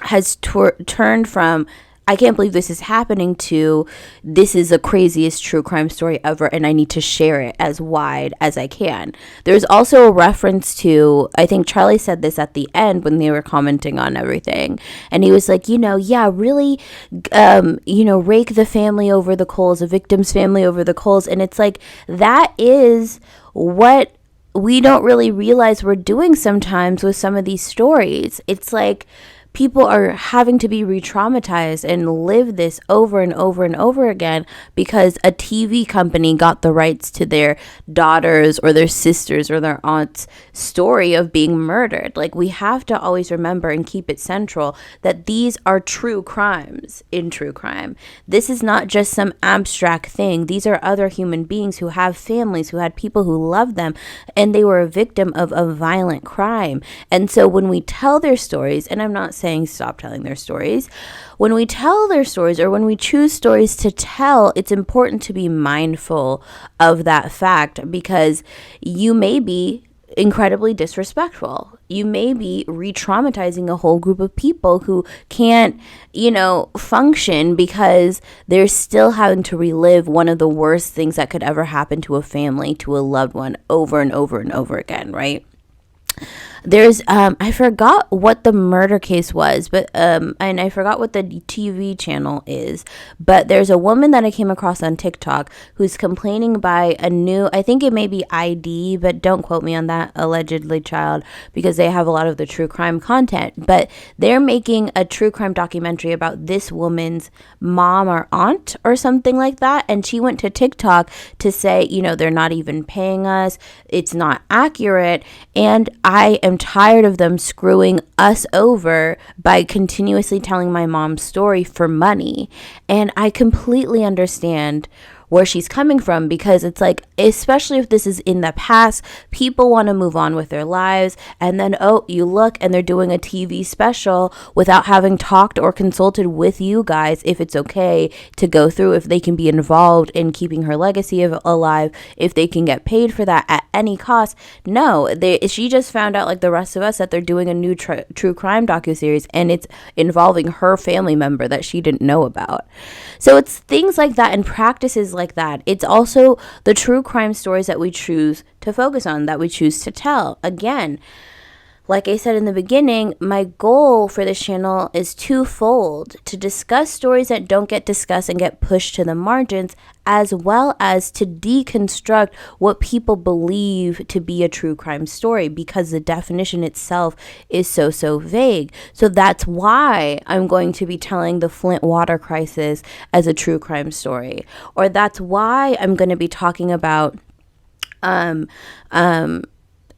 has turned from, I can't believe this is happening, to this is the craziest true crime story ever and I need to share it as wide as I can. There's also a reference to, I think Charlie said this at the end when they were commenting on everything, and he was like, really, rake the family over the coals, the victim's family over the coals. And it's like, that is what we don't really realize we're doing sometimes with some of these stories. It's like, people are having to be re-traumatized and live this over and over and over again because a TV company got the rights to their daughters or their sisters or their aunt's story of being murdered. Like, we have to always remember and keep it central that these are true crimes in true crime. This is not just some abstract thing. These are other human beings who have families, who had people who love them, and they were a victim of a violent crime. And so when we tell their stories, and I'm not saying stop telling their stories, when we tell their stories or when we choose stories to tell, it's important to be mindful of that fact, because you may be incredibly disrespectful. You may be re-traumatizing a whole group of people who can't, function because they're still having to relive one of the worst things that could ever happen to a family, to a loved one, over and over and over again, right? There's I forgot what the murder case was, but and I forgot what the TV channel is, but there's a woman that I came across on TikTok who's complaining by a new, I think it may be ID, but don't quote me on that, allegedly child, because they have a lot of the true crime content, but they're making a true crime documentary about this woman's mom or aunt or something like that, and she went to TikTok to say, they're not even paying us, it's not accurate, and I am tired of them screwing us over by continuously telling my mom's story for money. And I completely understand where she's coming from, because it's like, especially if this is in the past, people want to move on with their lives, and then you look and they're doing a TV special without having talked or consulted with you guys if it's okay to go through, if they can be involved in keeping her legacy alive, if they can get paid for that at any cost. No, she just found out, like the rest of us, that they're doing a new true crime docuseries, and it's involving her family member that she didn't know about. So it's things like that and practices like that. It's also the true crime stories that we choose to focus on, that we choose to tell. Again, like I said in the beginning, my goal for this channel is twofold: to discuss stories that don't get discussed and get pushed to the margins, as well as to deconstruct what people believe to be a true crime story, because the definition itself is so vague. So that's why I'm going to be telling the Flint water crisis as a true crime story, or that's why I'm going to be talking about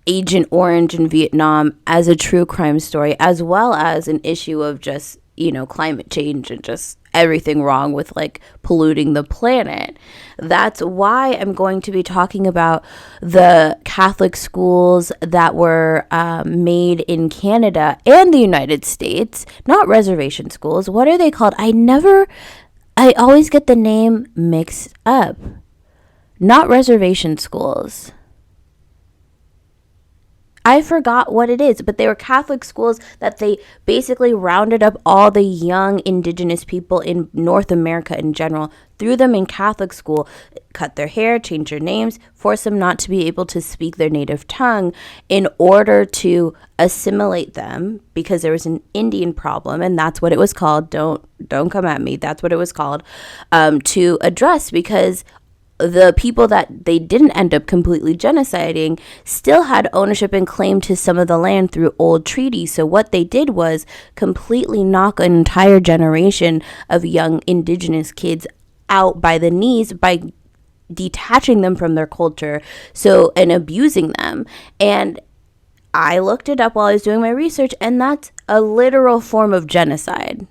Agent Orange in Vietnam as a true crime story, as well as an issue of just, climate change and just everything wrong with like polluting the planet. That's why I'm going to be talking about the Catholic schools that were made in Canada and the United States, not reservation schools. What are they called? I always get the name mixed up. Not reservation schools. I forgot what it is, but they were Catholic schools that they basically rounded up all the young indigenous people in North America in general, threw them in Catholic school, cut their hair, changed their names, forced them not to be able to speak their native tongue in order to assimilate them, because there was an Indian problem, and that's what it was called. Don't come at me. That's what it was called, to address, because the people that they didn't end up completely genociding still had ownership and claim to some of the land through old treaties. So what they did was completely knock an entire generation of young indigenous kids out by the knees by detaching them from their culture, and abusing them. And I looked it up while I was doing my research, and that's a literal form of genocide.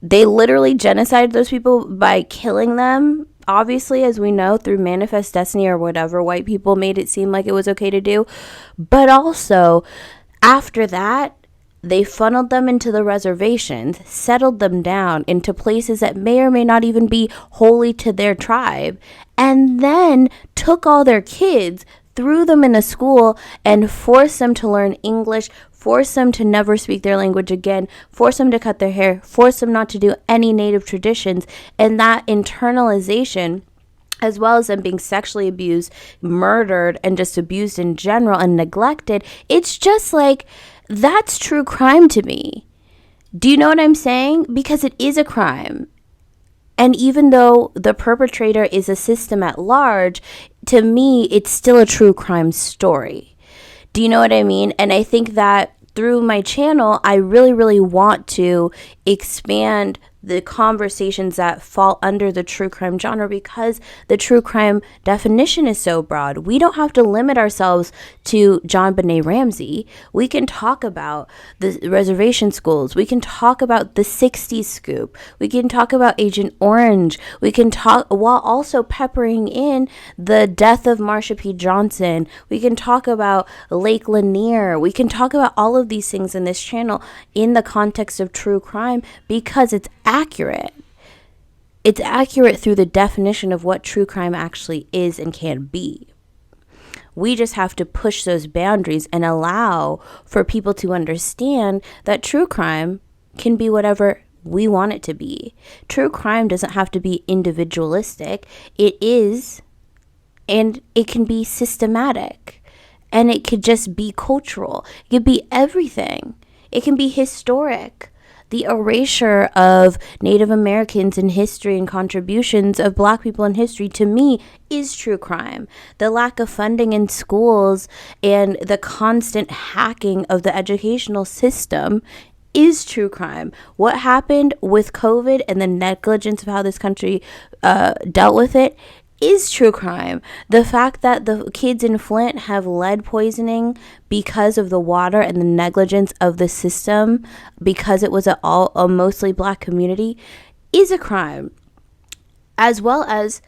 They literally genocided those people by killing them, obviously, as we know, through manifest destiny or whatever white people made it seem like it was okay to do. But also, after that, they funneled them into the reservations, settled them down into places that may or may not even be holy to their tribe, and then took all their kids, threw them in a school, and forced them to learn English, force them to never speak their language again, force them to cut their hair, force them not to do any native traditions. And that internalization, as well as them being sexually abused, murdered, and just abused in general and neglected, it's just like, that's true crime to me. Do you know what I'm saying? Because it is a crime. And even though the perpetrator is a system at large, to me, it's still a true crime story. Do you know what I mean? And I think that through my channel, I really, really want to expand the conversations that fall under the true crime genre, because the true crime definition is so broad. We don't have to limit ourselves to John Benet Ramsey. We can talk about the reservation schools. We can talk about the 60s scoop. We can talk about Agent Orange. We can talk while also peppering in the death of Marsha P. Johnson. We can talk about Lake Lanier. We can talk about all of these things in this channel in the context of true crime, because it's accurate. It's accurate through the definition of what true crime actually is and can be. We just have to push those boundaries and allow for people to understand that true crime can be whatever we want it to be. True crime doesn't have to be individualistic. It is, and it can be systematic, and it could just be cultural. It could be everything. It can be historic. The erasure of Native Americans in history and contributions of Black people in history, to me, is true crime. The lack of funding in schools and the constant hacking of the educational system is true crime. What happened with COVID and the negligence of how this country dealt with it is true crime. The fact that the kids in Flint have lead poisoning because of the water and the negligence of the system, because it was a mostly Black community, is a crime, as well as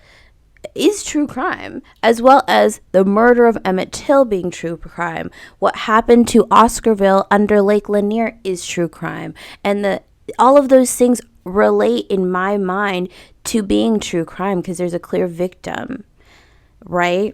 is true crime, as well as the murder of Emmett Till being true crime. What happened to Oscarville under Lake Lanier is true crime. And all of those things relate in my mind to being true crime, because there's a clear victim, right?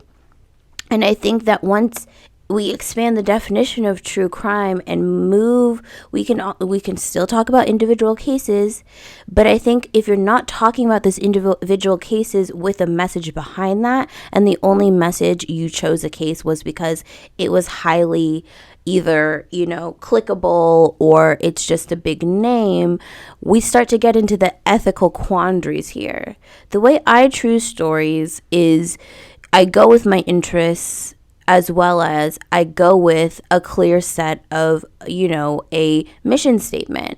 And I think that once we expand the definition of true crime and move, we can still talk about individual cases, but I think if you're not talking about this individual cases with a message behind that, and the only message you chose a case was because it was highly either, clickable, or it's just a big name, we start to get into the ethical quandaries here. The way I choose stories is I go with my interests, as well as I go with a clear set of, a mission statement.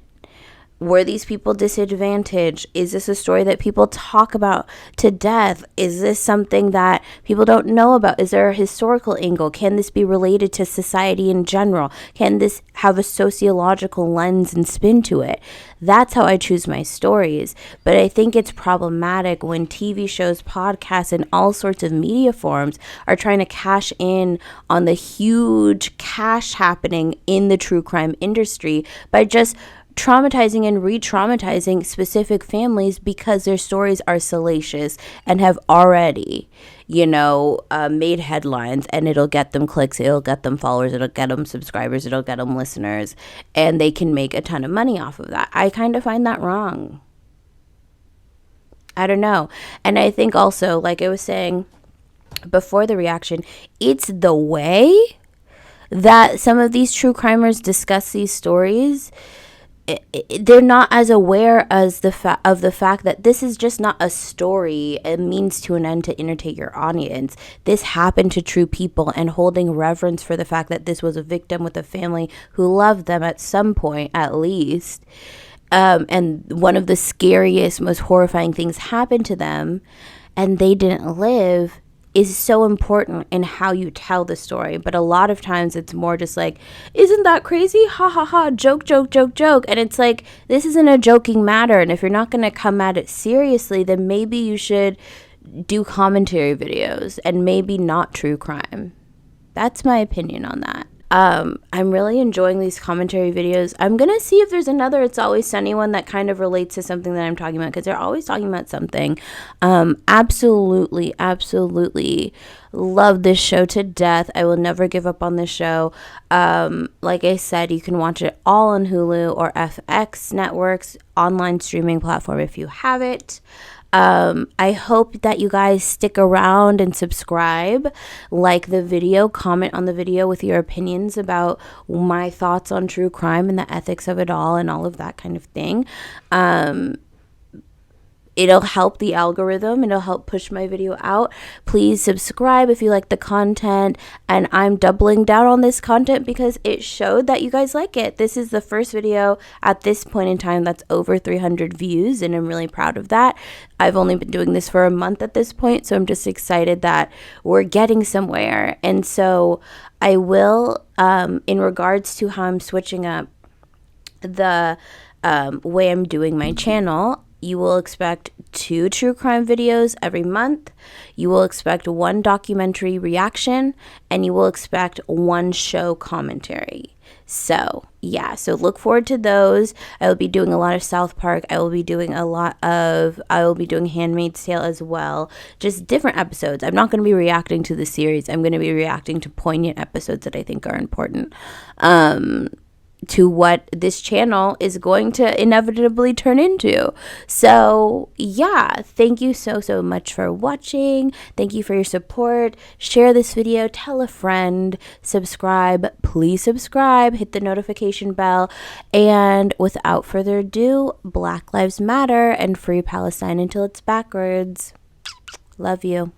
Were these people disadvantaged? Is this a story that people talk about to death? Is this something that people don't know about? Is there a historical angle? Can this be related to society in general? Can this have a sociological lens and spin to it? That's how I choose my stories. But I think it's problematic when TV shows, podcasts, and all sorts of media forms are trying to cash in on the huge cash happening in the true crime industry by just traumatizing and re-traumatizing specific families because their stories are salacious and have already, made headlines, and it'll get them clicks, it'll get them followers, it'll get them subscribers, it'll get them listeners, and they can make a ton of money off of that. I kind of find that wrong. I don't know. And I think also, like I was saying before the reaction, it's the way that some of these true crimers discuss these stories. They're not as aware as of the fact that this is just not a story, a means to an end to entertain your audience. This happened to true people, and holding reverence for the fact that this was a victim with a family who loved them at some point at least. And one of the scariest, most horrifying things happened to them and they didn't live is so important in how you tell the story. But a lot of times it's more just like, isn't that crazy? Ha ha ha, joke, joke, joke, joke. And it's like, this isn't a joking matter. And if you're not going to come at it seriously, then maybe you should do commentary videos and maybe not true crime. That's my opinion on that. I'm really enjoying these commentary videos. I'm going to see if there's another It's Always Sunny one that kind of relates to something that I'm talking about, because they're always talking about something. Absolutely love this show to death. I will never give up on this show. Like I said, you can watch it all on Hulu or FX Network's online streaming platform if you have it. I hope that you guys stick around and subscribe, like the video, comment on the video with your opinions about my thoughts on true crime and the ethics of it all and all of that kind of thing. It'll help the algorithm. It'll help push my video out. Please subscribe if you like the content. And I'm doubling down on this content because it showed that you guys like it. This is the first video at this point in time that's over 300 views, and I'm really proud of that. I've only been doing this for a month at this point, so I'm just excited that we're getting somewhere. And so I will, in regards to how I'm switching up the way I'm doing my channel, you will expect 2 true crime videos every month. You will expect 1 documentary reaction, and you will expect 1 show commentary. So, yeah, so look forward to those. I will be doing a lot of South Park. I will be doing Handmaid's Tale as well. Just different episodes. I'm not going to be reacting to the series. I'm going to be reacting to poignant episodes that I think are important. To what this channel is going to inevitably turn into. So yeah, thank you so much for watching. Thank you for your support. Share this video, tell a friend, subscribe, please subscribe, hit the notification bell, and without further ado, Black Lives Matter and free Palestine until it's backwards. Love you.